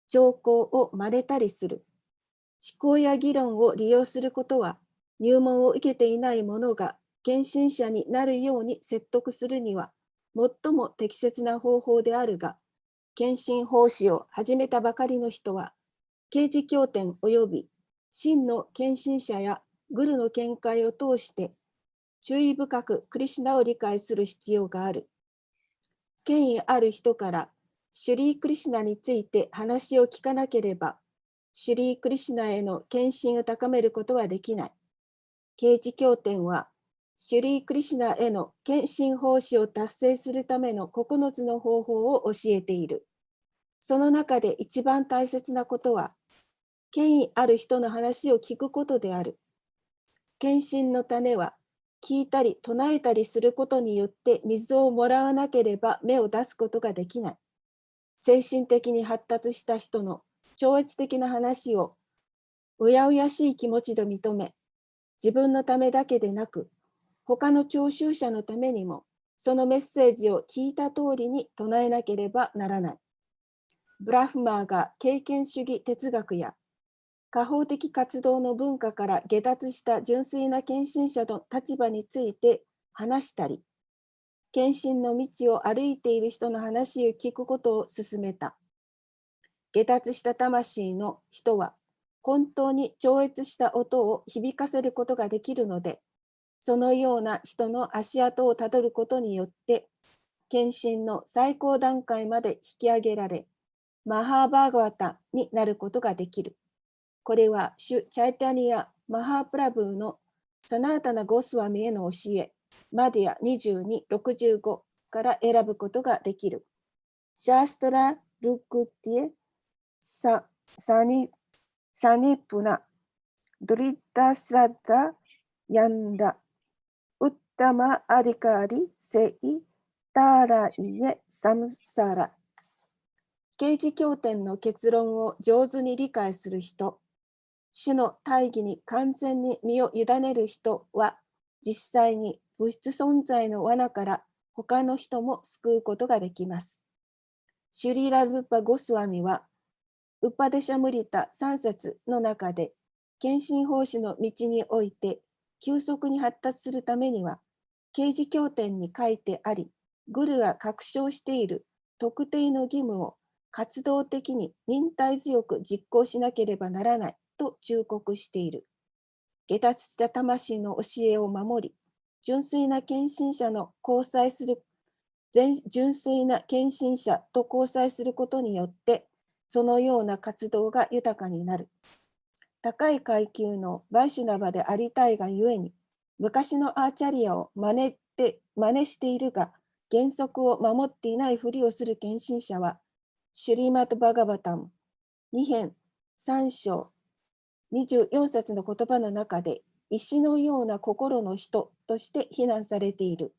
兆候を真似たりする。思考や議論を利用することは、入門を受けていない者が献身者になるように説得するには最も適切な方法であるが、献身奉仕を始めたばかりの人は、啓示経典及び真の献身者やグルの見解を通して注意深くクリシュナを理解する必要がある。権威ある人からシュリー・クリシュナについて話を聞かなければ、シュリー・クリシュナへの献身を高めることはできない。啓示経典は、シュリー・クリシュナへの献身奉仕を達成するための9つの方法を教えている。その中で一番大切なことは、権威ある人の話を聞くことである。献身の種は、聞いたり唱えたりすることによって水をもらわなければ芽を出すことができない。精神的に発達した人の超越的な話をうやうやしい気持ちで認め、自分のためだけでなく、他の聴衆者のためにも、そのメッセージを聞いた通りに唱えなければならない。ブラフマーが経験主義哲学や下方的活動の文化から下脱した純粋な献身者の立場について話したり、献身の道を歩いている人の話を聞くことを勧めた。下脱した魂の人は本当に超越した音を響かせることができるので、そのような人の足跡をたどることによって、献身の最高段階まで引き上げられ、マハーバーガワタになることができる。これはシュ・チャイタニア・マハープラブーのサナータナ・ゴスワミへの教え、マディア22、65から選ぶことができる。シャーストラ・ルクティエ・サニプナ・ドリッタ・スラッダ・ヤンダ・ウッタマ・アディカリ・セイ・タライエ・サムサラ。啓示経典の結論を上手に理解する人、主の大義に完全に身を委ねる人は、実際に物質存在の罠から他の人も救うことができます。シュリーラ・ルーパ・ゴスワミは、ウパデシャムリタ3節の中で、献身奉仕の道において急速に発達するためには、啓示経典に書いてあり、グルが確証している特定の義務を活動的に忍耐強く実行しなければならないと忠告している。下脱した魂の教えを守り、純粋な献身者の交際する純粋な献身者と交際することによって、そのような活動が豊かになる。高い階級のバイシュナバでありたいがゆえに、昔のアーチャリアを真似しているが、原則を守っていないふりをする献身者は、シュリーマット・バガバタム2編3章24節の言葉の中で、石のような心の人として非難されている。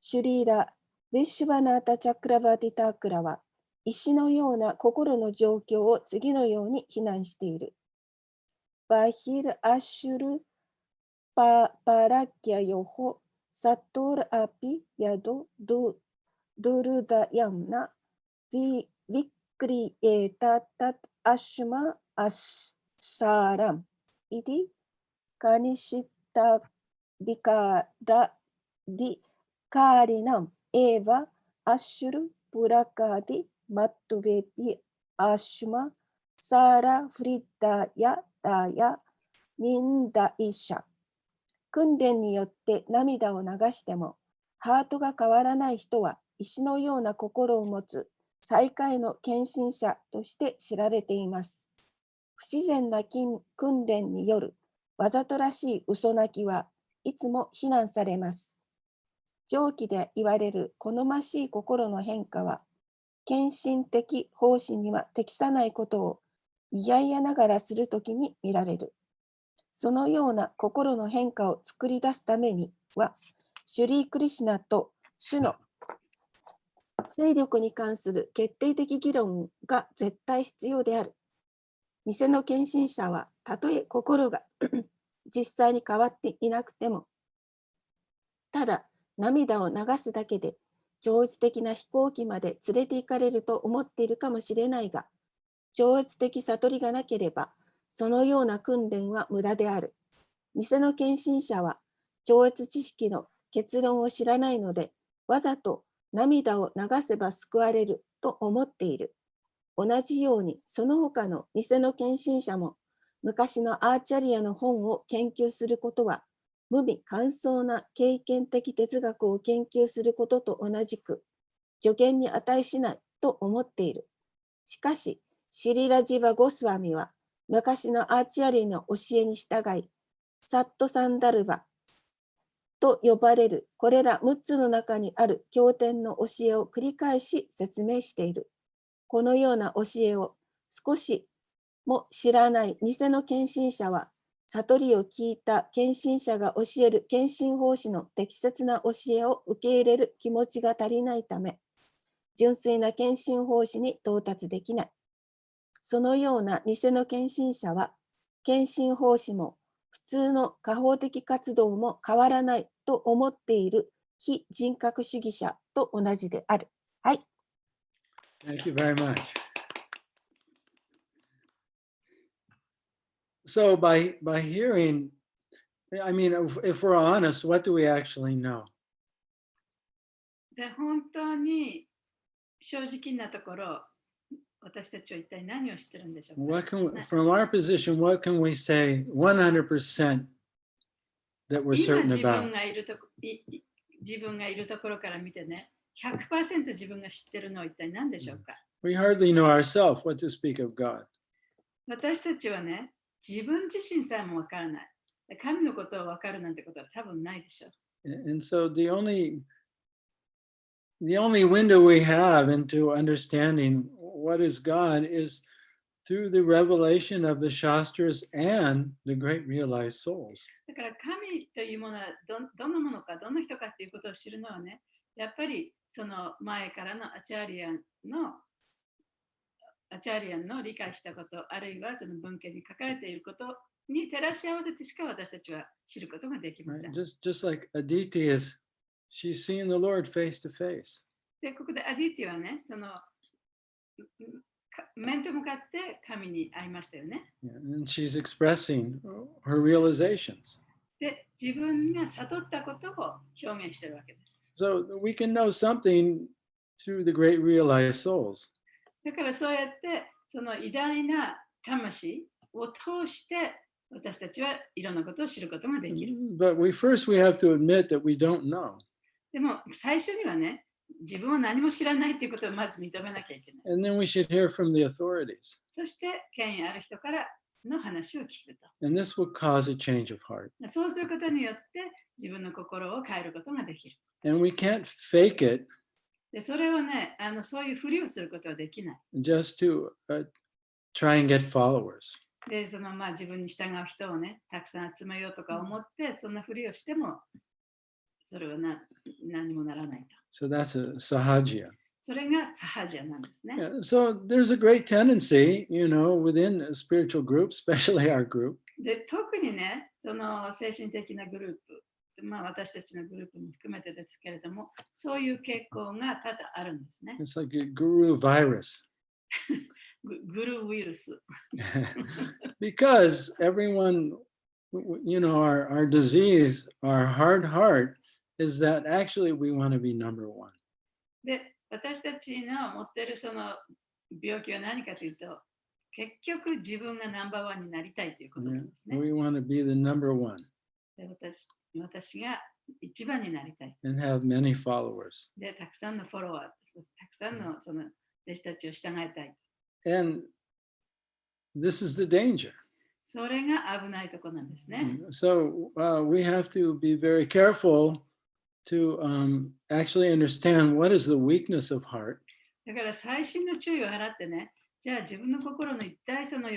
シュリーラ・ヴィッシュバナータ・チャクラバティタークラは、石のような心の状況を次のように非難している。バヒル・アシュル・パラキャヨホ・サトル・アピ・ヤド・ドゥルダ・ヤムナ・ヴィクリエタ・タト・アシュマ・アシサラム・イディ・カニシタ・ディカラ・ディカーリナム・エヴァ・アシュル・プラカディ・マットベピ・アシュマ・サラ・フリッダヤ・ダヤ・ミンダイシャ。訓練によって涙を流しても、ハートが変わらない人は、石のような心を持つ最下位の献身者として知られています。不自然な訓練によるわざとらしい嘘泣きはいつも非難されます。上記で言われる好ましい心の変化は、献身的奉仕には適さないことを嫌々ながらするときに見られる。そのような心の変化を作り出すためには、シュリー・クリシュナと主の勢力に関する決定的議論が絶対必要である。偽の献身者は、たとえ心が実際に変わっていなくても、ただ涙を流すだけで超越的な飛行機まで連れて行かれると思っているかもしれないが、超越的悟りがなければ、そのような訓練は無駄である。偽の献身者は超越知識の結論を知らないので、わざと涙を流せば救われると思っている。同じように、その他の偽の献身者も、昔のアーチャリアの本を研究することは、無味乾燥な経験的哲学を研究することと同じく、助言に値しないと思っている。しかし、シリラジバ・ゴスワミは、昔のアーチャリアの教えに従い、サットサンダルバと呼ばれるこれら6つの中にある経典の教えを繰り返し説明している。このような教えを少しも知らない偽の献身者は、悟りを聞いた献身者が教える献身奉仕の適切な教えを受け入れる気持ちが足りないため、純粋な献身奉仕に到達できない。そのような偽の献身者は、献身奉仕も普通の下方的活動も変わらないと思っている非人格主義者と同じである。はい。Thank you very much. So by hearing, I mean, if we're honest, what do we actually know? で、本当に正直なところ、私たちは一体何を知ってるんでしょうか。 What can we, from our position, what can we say 100% that we're 今 certain 自 about? 分がいるところから見てね、100% 自分が知ってるのは一体何でしょうか。 We hardly know ourselves, what to speak of God. 私たちはね、自分自身さえもわからない。神のことをわかるなんてことは多分ないでしょう。 And so the only window we have into understanding what is God is through the revelation of the Shastras and the great realized souls. だから神というものはどのものか、どの人かっていうことを知るのはね、やっぱりその前からのアチャーリアンの理解したこと、あるいはその文献に書かれていることに照らし合わせてしか私たちは知ることができません。 Right? Just like Aditi is, she's seeing the Lord face to face. で、ここでアディティはね、その面と向かって神に会いましたよね。 Yeah, and she's expressing her realizations. で、自分が悟ったことを表現しているわけです。 So we can know something through the great realized souls. だからそうやってその偉大な魂を通して私たちはいろんなことを知ることができる。 But first we have to admit that we don't know. でも最初にはね、自分は何も知らないということをまず認めなきゃいけない。 And then we should hear from the authorities. そして権威ある人からの話を聞くと。 And this will cause a change of heart. そうすることによって自分の心を変えることができる。 And we can't fake it でそれをね、そういうふりをすることはできない。 just to try and get followers. で、その自分に従う人をね、たくさん集めようとか思って、そんなふりをしても、それは何もならないと。 So that's a sahajya. それがサハジャなんですね。 Yeah, so there's a great tendency, within a spiritual group, especially our group, で、特にね、その精神的なグループ、私たちのグループも含めてですけれども、そういう傾向が多々あるんですね。 it's like a guru virus. グルウイルス。 Because everyone, our disease, our hard heart is that actually we want to be number one. で、私たちの持っているその病気は何かというと、結局自分がナンバーワンになりたいということなんですね。 We want to be the number one で私が一番になりたい。 and have many followers. で、たくさんのフォロワー、たくさんのその弟子たちを従いたい。 And this is the danger. それが危ないところなんですね。 So we have to be very careful to actually understand what is the weakness of heart. だから細心の注意を払ってね、じゃあ自分の心の一体その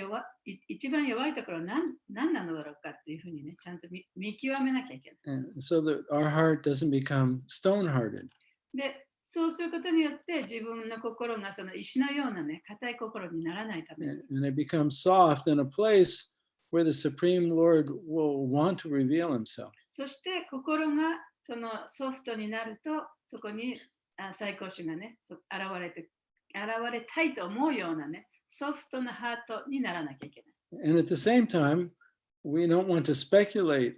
一番弱いところは何なのだろうかっていうふうにね、ちゃんと見極めなきゃいけない。 And so that our heart doesn't become stone-hearted. で、そうすることによって自分の心がその石のようなね、硬い心にならないために。 And it becomes soft in a place where the Supreme Lord will want to reveal himself. そして心がそのソフトになると、そこに最高主がね、現れたいと思うようなね、ソフトなハートにならなきゃいけない。 And at the same time, we don't want to speculate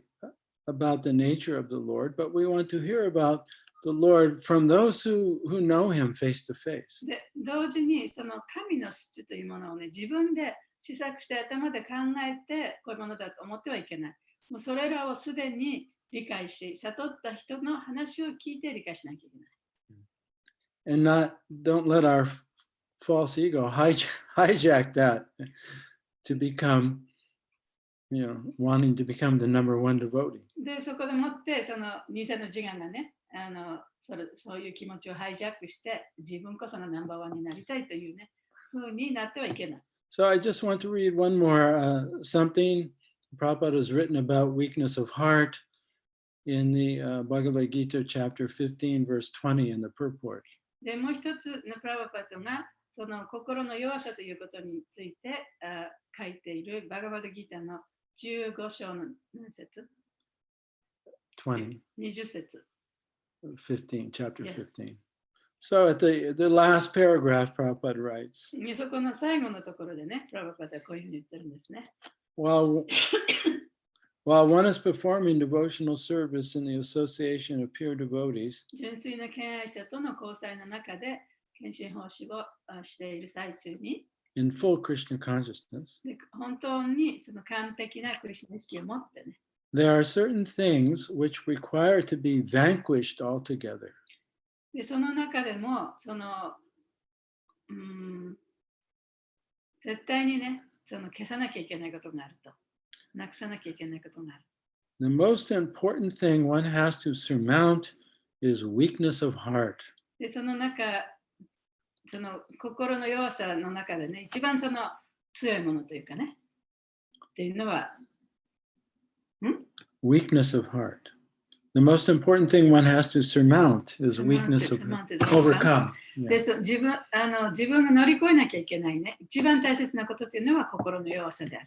about the nature of the Lord, but we want to hear about the Lord from those who know him face to face. で、同時にその神の質というものをね、自分で試作して頭で考えて、こういうものだと思ってはいけない。もうそれらをすでに理解し、悟った人の話を聞いて理解しなきゃいけない。And don't let our false ego hijack that to become, wanting to become the number one devotee. で、そこでもって、その偽の自我がね、そういう気持ちをハイジャックして、自分こそがナンバーワンになりたいというね、ふうになってはいけない。So I just want to read one more something Prabhupada has written about weakness of heart in the Bhagavad Gita chapter 15 verse 20 in the purport. で、もう一つのプラバパトが、その心の弱さということについて書いているバガバドギターの15章の何節 20 ?20 節。 15, chapter Yeah. 15. So at the last paragraph, Prabhupada writes, そこの最後のところでね、プラバパトはこういうふうに言ってるんですね。while one is performing devotional service in the association of pure devotees, 純粋な敬愛者との交際の中で献身奉仕をしている最中に、 in full Krishna consciousness, で本当にその完璧なクリスナ意識を持ってね、 there are certain things which require to be vanquished altogether. でその中でも絶対にね、その消さなきゃいけないことがあると、なくさなきゃいけないことがある。The most important thing one has to surmount is weakness of heart. でその中、その心の弱さの中でね、一番その強いものというかね、っていうのは、Weakness of heart. The most important thing one has to surmount is weakness of overcome. で自分が乗り越えなきゃいけないね、一番大切なことっていうのは心の弱さである。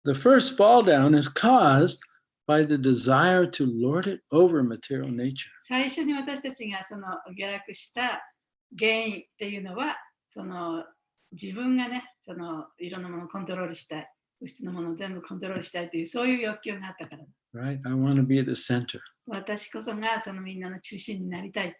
The first fall down is caused by the desire to lord it over material nature. 最初に私たちがその下落した原因っていうのは、その自分がね、そのいろんなものをコントロールしたい、物質のものを全部コントロールしたいというそういう欲求があったから。Right? I want to be the center. 私こそがそのみんなの中心になりたい。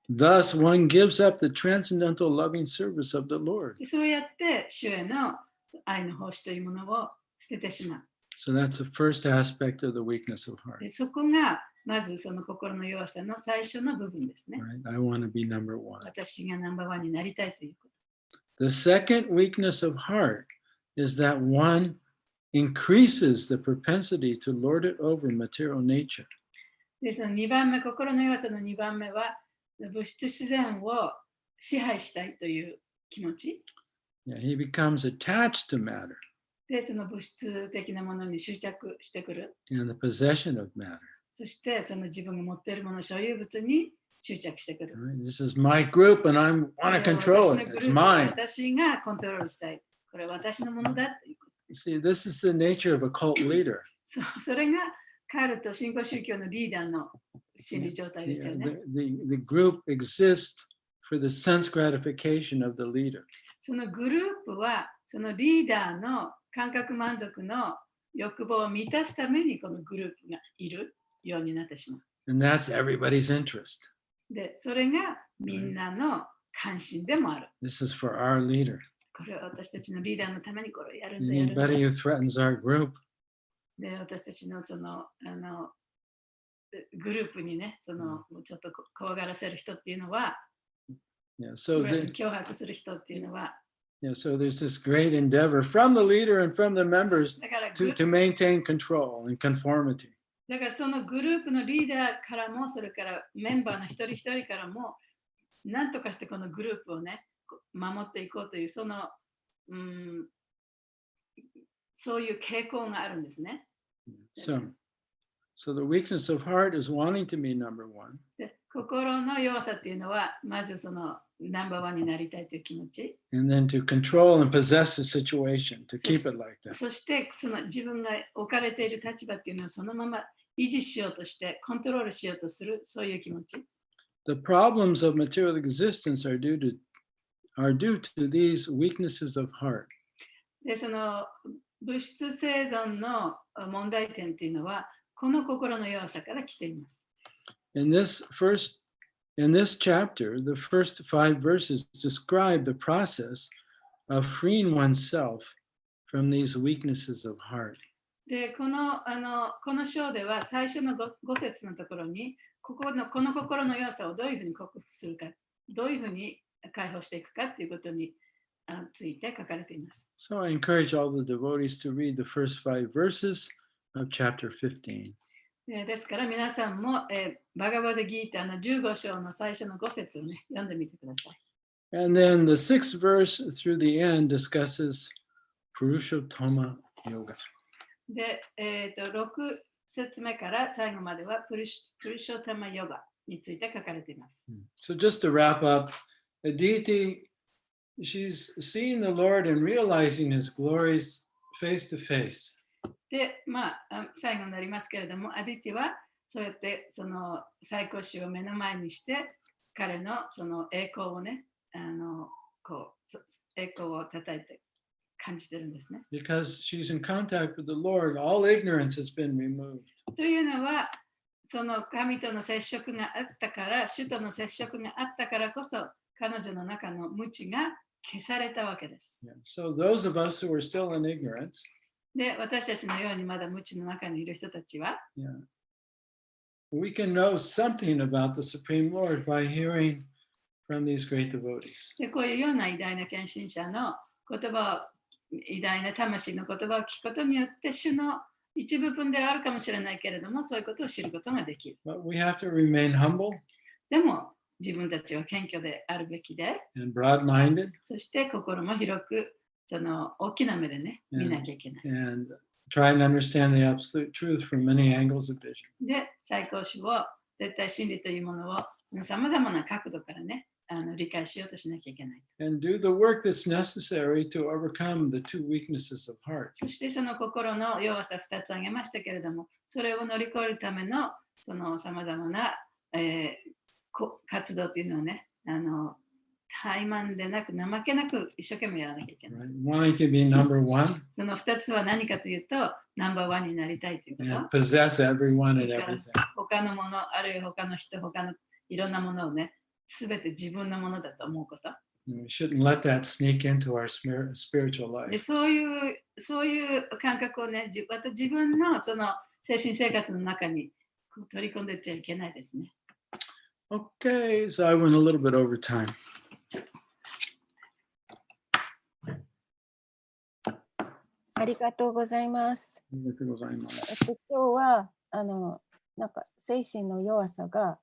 Thus, one gives up the transcendental loving service of the Lord. そうやって主への愛の奉仕というものを捨ててしまう。So that's the first aspect of the weakness of heart. でそこがまずその心の弱さの最初の部分ですね。Right? I want to be number one. 私がナンバーワンになりたいということ。The second weakness of heart is that one increases the propensity to lord it over material nature. でその2番目、心の弱さの2番目は、物質自然を支配したいという気持ち。Yeah, he becomes attached to matter で、その物質的なものに執着してくる。 and the possession of matter. そして、その自分が持っているもの、所有物に執着してくる。 Right? This is my group and I want to control it. It's mine. 私がコントロールしたい。これは私のものだということ。You see, this is the nature of a cult leader. それがカルト新興宗教のリーダーの心理状態ですよね。The group exists for the sense gratification of the leader. そのグループは、そのリーダーの感覚満足の欲望を満たすためにこのグループがいるようになってしまう。And that's everybody's interest. で、それがみんなの関心でもある。This is for our leader. これは私たちのリーダーのためにこれをやるんだやるんだ。 Anybody who threatens our group, で、私たちのそのグループにね、そのちょっと怖がらせる人っていうのは、yeah, so 脅迫する人っていうのは、so there's this great endeavor from the leader and from the members だから to maintain control and conformity. だからそのグループのリーダーからも、それからメンバーの一人一人からも、何とかしてこのグループをね、守っていこうという、そういう傾向があるんですね。So the weakness of heart is wanting to be number one. で、心の弱さっていうのは、まずそのナンバーワンになりたいという気持ち。And then to control and possess the situation, to keep it like that. そしてその自分が置かれている立場っていうのをそのまま維持しようとして、コントロールしようとする、そういう気持ち。The problems of material existence are due to these weaknesses of heart. で、その物質生存の問題点っていうのは、この心の弱さから来ています。In this chapter, the first 5 verses describe the process of freeing oneself from these weaknesses of heart. で、この章では最初の 5節のところに、この心の弱さをどういうふうに克服するか、どういうふうに解放していくかということについて書かれています。So I encourage all the devotees to read the first 5 verses of chapter 15. ですから皆さんも、バガバダギーターの15章の最初の5節をね、読んでみてください。And then the 6th verse through the end discusses Purushottama Yoga. で、6節目から最後まではプルショタマヨガについて書かれています。So just to wrap up, Aditi, she's seeing the Lord and realizing his glories face to face. で、最後になりますけれども、アディティはそうやってその最高主を目の前にして、彼のその栄光をね、栄光を叩いて感じてるんですね。Because she's in contact with the Lord, all ignorance has been removed. というのは、その神との接触があったから、主との接触があったからこそ、彼女の中の無知が消されたわけです。Yeah. So those of us who are still in ignorance, で、私たちのようにまだ無知の中にいる人たちは、yeah, we can know something about the Supreme Lord by hearing from these great devotees. でこういうような偉大な献身者の言葉を、偉大な魂の言葉を聞くことによって、主の一部分ではあるかもしれないけれども、そういうことを知ることができる。But we have to remain humble でも、自分たちは謙虚であるべきで、and broad-minded そして心も広く、その大きな目でね、見なきゃいけない。and try and understand the absolute truth from many angles of vision. で、最高主を、絶対真理というものを、さまざまな角度からね、理解しようとしなきゃいけない。And do the work that's necessary to overcome the two weaknesses of heart. そしてその心の弱さ2つ挙げましたけれども、それを乗り越えるためのそのさまざまな、活動というのをね、怠慢でなく怠けなく一生懸命やらなきゃいけない。Right? Wanting to be number one その2つは何かというと、ナンバーワンになりたいというこ and と。 possess everyone and everything. 他のもの、あるいは他の人、他のいろんなものをね、すべて自分のものだと思うこと。And we shouldn't let that sneak into our spiritual で life. そういう感覚をね、また自分のその精神生活の中にこう取り込んでいっちゃいけないですね。Okay, so I went a little bit over time. ありがとうございます。ありがとうございます。今日はなんか精神の弱さが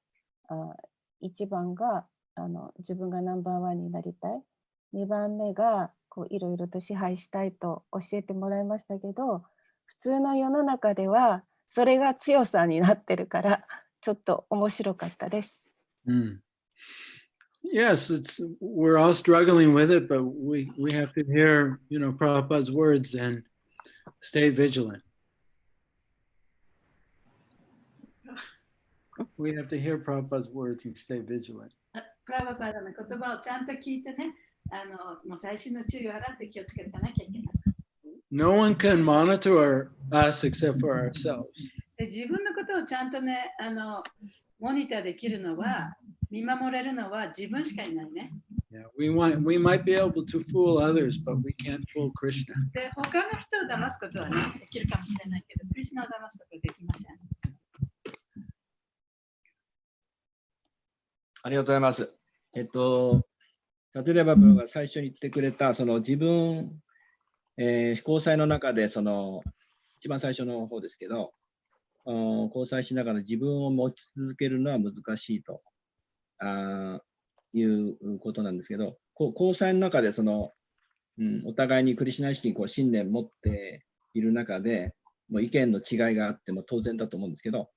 1番が自分がナンバーワンになりたい、2番目がいろいろと支配したいと教えてもらいましたけど、普通の世の中ではそれが強さになってるからちょっと面白かったです。Yes, we're all struggling with it, but we have to hear, Prabhupada's words and stay vigilant. We have to hear Prabhupada's words and stay vigilant. プラバパダの言葉をちゃんと聞いてね、もう細心の注意を払って気をつけていかなきゃいけない。No one can monitor us except for ourselves. で自分のことをちゃんとね、モニターできるのは、見守れるのは自分しかいないね。Yeah, we might be able to fool others, but we can't fool Krishna. で、他の人を騙すことはね、できるかもしれないけど、クリシュナを騙すことはできません。ありがとうございます。サテレバブが最初に言ってくれた、その自分、交際の中で、一番最初の方ですけど、交際しながら自分を持ち続けるのは難しいということなんですけど、交際の中でお互いにクリシュナ意識に信念を持っている中で、もう意見の違いがあっても当然だと思うんですけど、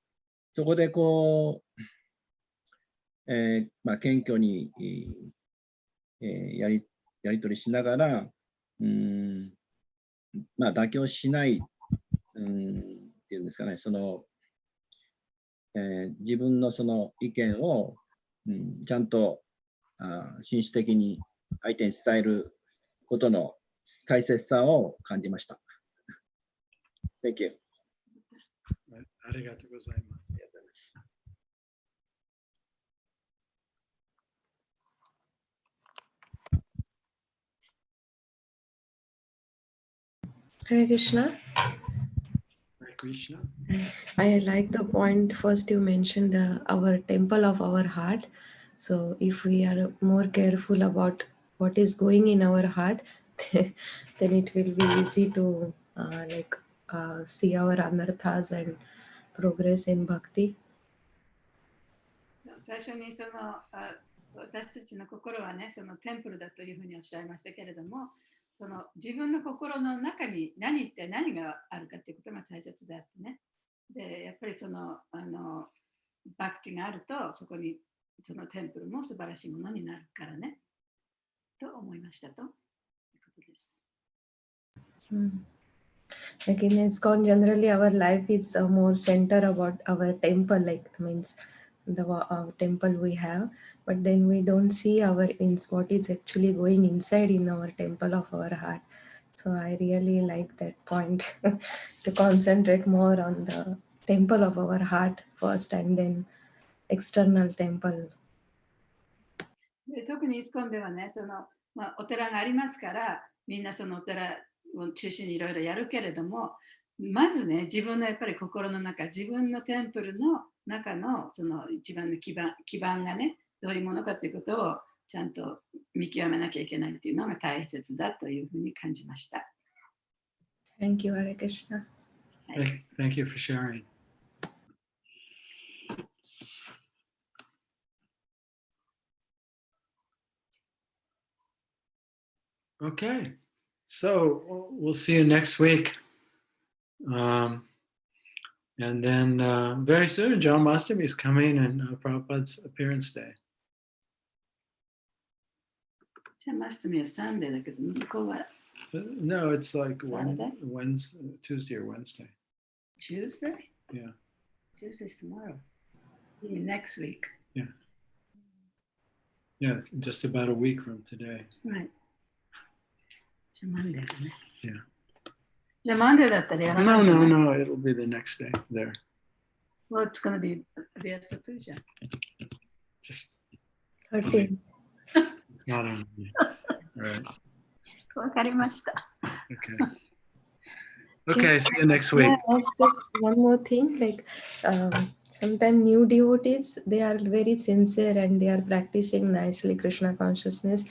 そこで謙虚に、やり取りしながら、妥協しない、っていうんですかね、自分の意見を、ちゃんと紳士的に相手に伝えることの大切さを感じました。Thank you. ありがとうございます。Hare Krishna. Hare Krishna. I like the point first you mentioned our temple of our heart. So if we are more careful about what is going in our heart, then it will be easy to see our anarthas and progress in bhakti. 最初に私たちの心はね、そのテンプルだというふうにおっしゃいましたけれども、自分の心の中に何があるかということが大切であってね。で、やっぱりバクティがあると、そこにそのテンプルも素晴らしいものになるからね、と思いましたということです。Like in ISKCON, generally our life is more center about our temple, means the temple we have, but then we don't see what is actually going inside in our temple of our heart. So I really like that point to concentrate more on the temple of our heart first and then external temple. で特にイスコンではね、お寺がありますから、みんなそのお寺を中心にいろいろやるけれども、まずね、自分のやっぱり心の中、自分のテンプルの中のその一番の基盤がね、どういうものかということをちゃんと見極めなきゃいけないというのが大切だというふうに感じました。Thank you, Hare Krishna. Thank you for sharing. Okay, so we'll see you next week. And then very soon, John Mastami is coming and Prabhupada's appearance day. じゃあマスタミはサンデーだけど、向こうは No, it's like Saturday? Wednesday, Tuesday or Wednesday. Tuesday? Yeah. Tuesday's tomorrow. Next week. Yeah, just about a week from today. Right. じゃあマンデーだね。Yeah. じゃあマンデーだったらやらない No, じゃない no, no, it'll be the next day there. Well, it's going to be via Sapuja. Just 13. it's not on me. Right. わかりました。 Okay. Okay, see you next week. Yeah, that's just one more thing. Like sometimes new devotees, they are very sincere and they are practicing nicely Krishna consciousness,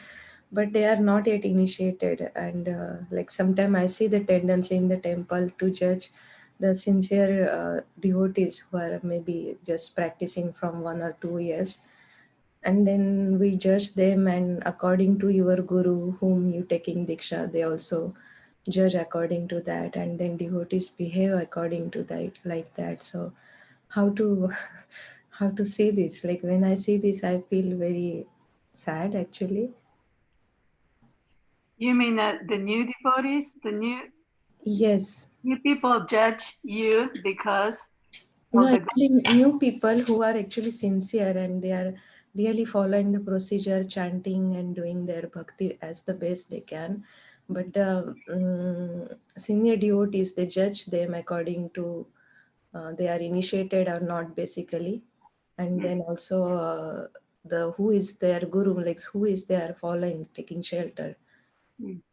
but they are not yet initiated. And like sometimes I see the tendency in the temple to judge the sincere devotees who are maybe just practicing from 1 or 2 years. And then we judge them, and according to your guru whom you taking diksha, they also judge according to that, and then devotees behave according to that, like that. So how to see this? Like when I see this, I feel very sad actually. You mean that the new devotees, Yes. new people judge you because No, actually new people who are actually sincere and they are really following the procedure, chanting and doing their bhakti as the best they can. But senior devotees, they judge them according to they are initiated or not, basically. And then also the who is their guru, like who is their following, taking shelter.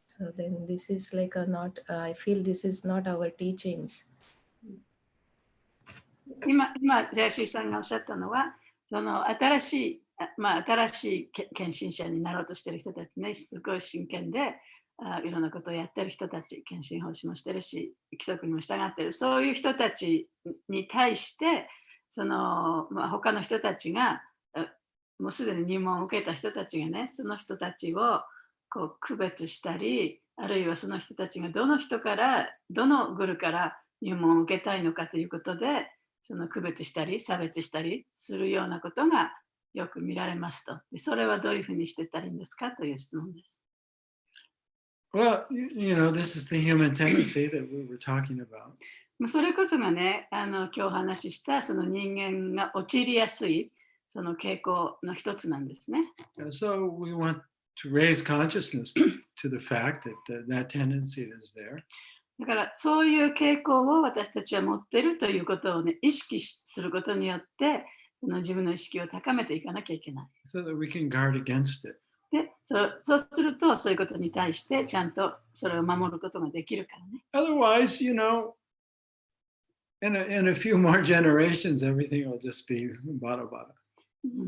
So then this is like a not, I feel this is not our teachings. 今ジャイシーさんがおっしゃったのは、その新しい献身者になろうとしている人たちね、すごい真剣でいろんなことをやってる人たち、献身奉仕もしてるし、規則にも従っている、そういう人たちに対して、その他の人たちが、もうすでに入門を受けた人たちがね、その人たちをこう区別したり、あるいはその人たちがどのグルから入門を受けたいのかということで、その区別したり差別したりするようなことがよく見られますと。でそれはどういうふうにしてたらいいんですかという質問です。Well, this is the human tendency that we were talking about. それこそがね、今日お話ししたその人間が陥りやすいその傾向の一つなんですね。So we want to raise consciousness to the fact that that tendency is there. だからそういう傾向を私たちは持っているということをね、意識することによって、その自分の意識を高めていかなきゃいけない。So that we can guard against it. で、そうすると、そういうことに対してちゃんとそれを守ることができるからね。Otherwise, in a few more generations, everything will just be bada bada.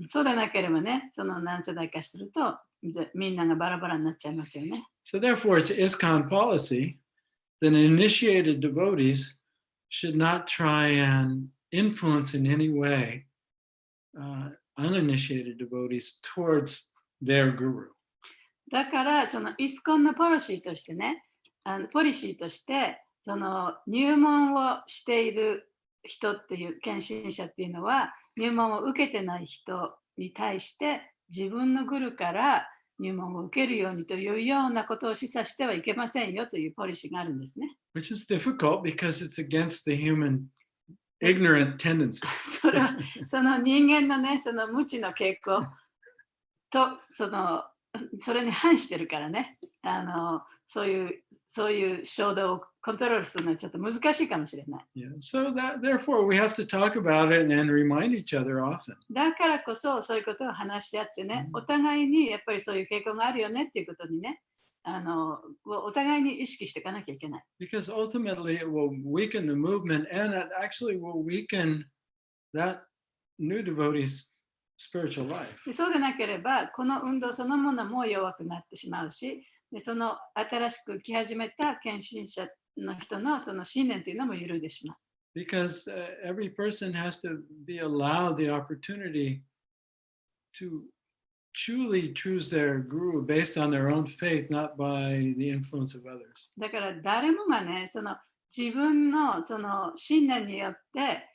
そうでなければね、その何世代かすると、みんながバラバラになっちゃいますよね。So therefore, it's ISKCON policy that initiated devotees should not try and influence in any way uninitiated devotees towards their guru. だから、そのISKCONのポリシーとしてね、その入門をしている人っていう献身者っていうのは、入門を受けてない人に対して自分のグルから入門を受けるようにというようなことを示唆してはいけませんよというポリシーがあるんですね。Which is difficult because it's against the human ignorant tendency. それはその人間のね、その無知の傾向とそれに反してるからね、そういう衝動をコントロールするのはちょっと難しいかもしれない。Yeah. So therefore, we have to talk about it and remind each other often. だからこそそういうことを話し合ってね、お互いにやっぱりそういう傾向があるよねっていうことにね、お互いに意識していかなきゃいけない。Because ultimately it will weaken the movement and it actually will weaken that new devotee's spiritual life. でそうでなければ、この運動そのものも弱くなってしまうし、でその新しく来始めた献身者の人のその信念というのも揺るいでしまう。Because every person has to be allowed the opportunity to truly choose their guru based on their own faith, not by the influence of others. だから誰もがね、その自分のその信念によって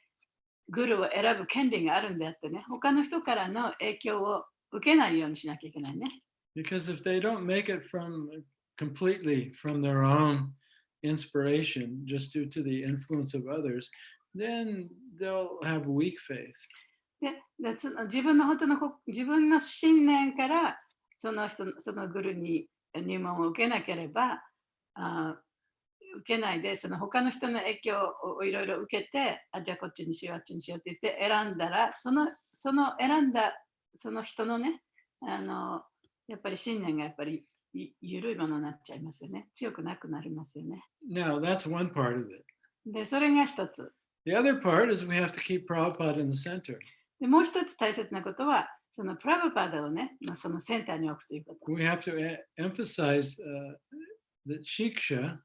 グルを選ぶ権利があるんであってね、他の人からの影響を受けないようにしなきゃいけないね。Because if they don't make it completely from their own inspiration, just due to the influence of others, then they'll have weak faith. でその自分の信念からそのグルに入門を受けなければ、受けないで、その他の人の影響をいろいろ受けて、じゃあこっちにしよう、あっちにしようって言って選んだら、その選んだその人のね、やっぱり信念がやっぱり緩いものになっちゃいますよね。強くなくなりますよね。Now, that's one part of it. で、それが一つ。The other part is we have to keep Prabhupada in the center. で、もう一つ大切なことは、そのプラブパダをね、そのセンターに置くということ。We have to emphasize that Shiksha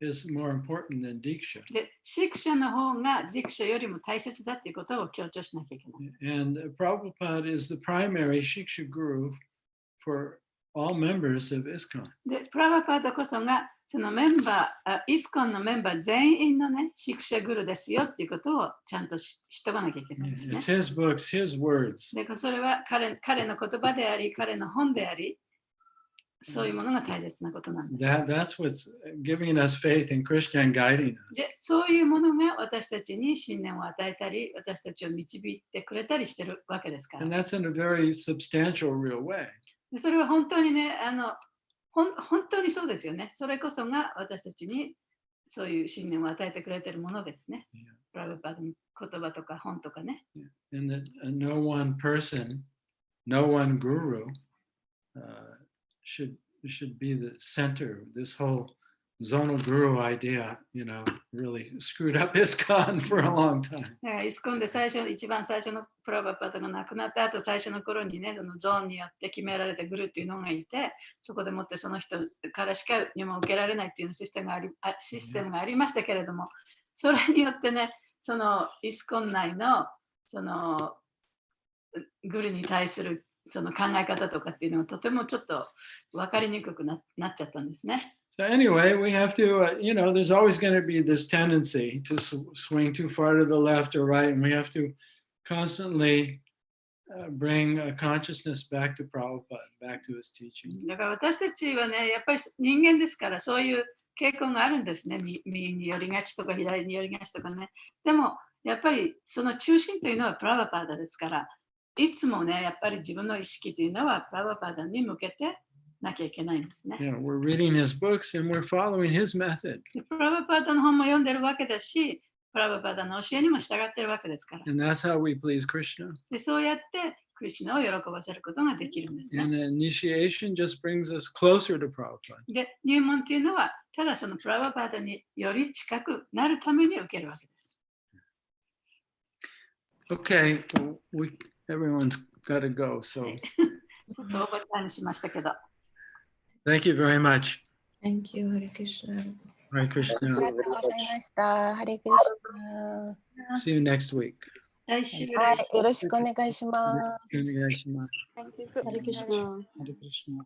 is more important than Diksha. で、シクシャの方がディクシャよりも大切だっていうことを強調しなきゃいけない。And Prabhupada is the primary Shiksha guru for all members of ISKCON. で、プラブパダこそが、そのメンバー、イスコンのメンバー全員のね、シクシャグルですよっていうことをちゃんと知っとかなきゃいけないですね。It's his books, his words. で、それは彼の言葉であり、彼の本であり、そういうものが大切なことなんです。That's what's giving us faith in Krishna and guiding us. で、そういうものが私たちに信念を与えたり、私たちを導いてくれたりしてるわけですから。And that's in a very substantial, real way. でそれは本当にね、本当にそうですよね。それこそが私たちにそういう信念を与えてくれているものですね。プラブパダの言葉とか本とかね。And that no one person, no one guru should be the center of this whole zonal guru idea, really screwed up ISKCON for a long time. イスコンで一番最初のプラバパダが亡くなった後、最初の頃にね、そのゾーンによって決められたグルーっていうのがいて、そこでもってその人からしか入門を受けられないっていうシステムがありましたけれども、それによってね、そのイスコン内のそのグルに対するその考え方とかっていうのがとてもちょっと分かりにくく なっちゃったんですね。So anyway, we have to, there's always going to be this tendency to swing too far to the left or right, and we have to constantly bring consciousness back to Prabhupada, back to his teaching. だから私たちはね、やっぱり人間ですから、そういう傾向があるんですね。右に寄りがちとか左に寄りがちとかね。でも、やっぱりその中心というのはプラバパダですから、いつもね、やっぱり自分の意識というのはプラバパダに向けてなきゃいけないんですね。We're reading his books and we're following his method. プラバパダの本も読んでるわけだし、プラバパダの教えにも従ってるわけですから。And that's how we please Krishna. でそうやってクリシュナを喜ばせることができるんですね。And initiation just brings us closer to Prabhupada. で、入門というのは、ただそのプラバパダにより近くなるために受けるわけです。Okay, everyone's got to go, so. ちょっとオーバータイムしましたけど。Thank you very much. Thank you, Hare Krishna. Hare あり Krishna. がとうございました。ハレクリシュ See you next week. 来週ナ。はい、よろしくお願いします。お願いします。ハレクリシュナ。Hare Krishna.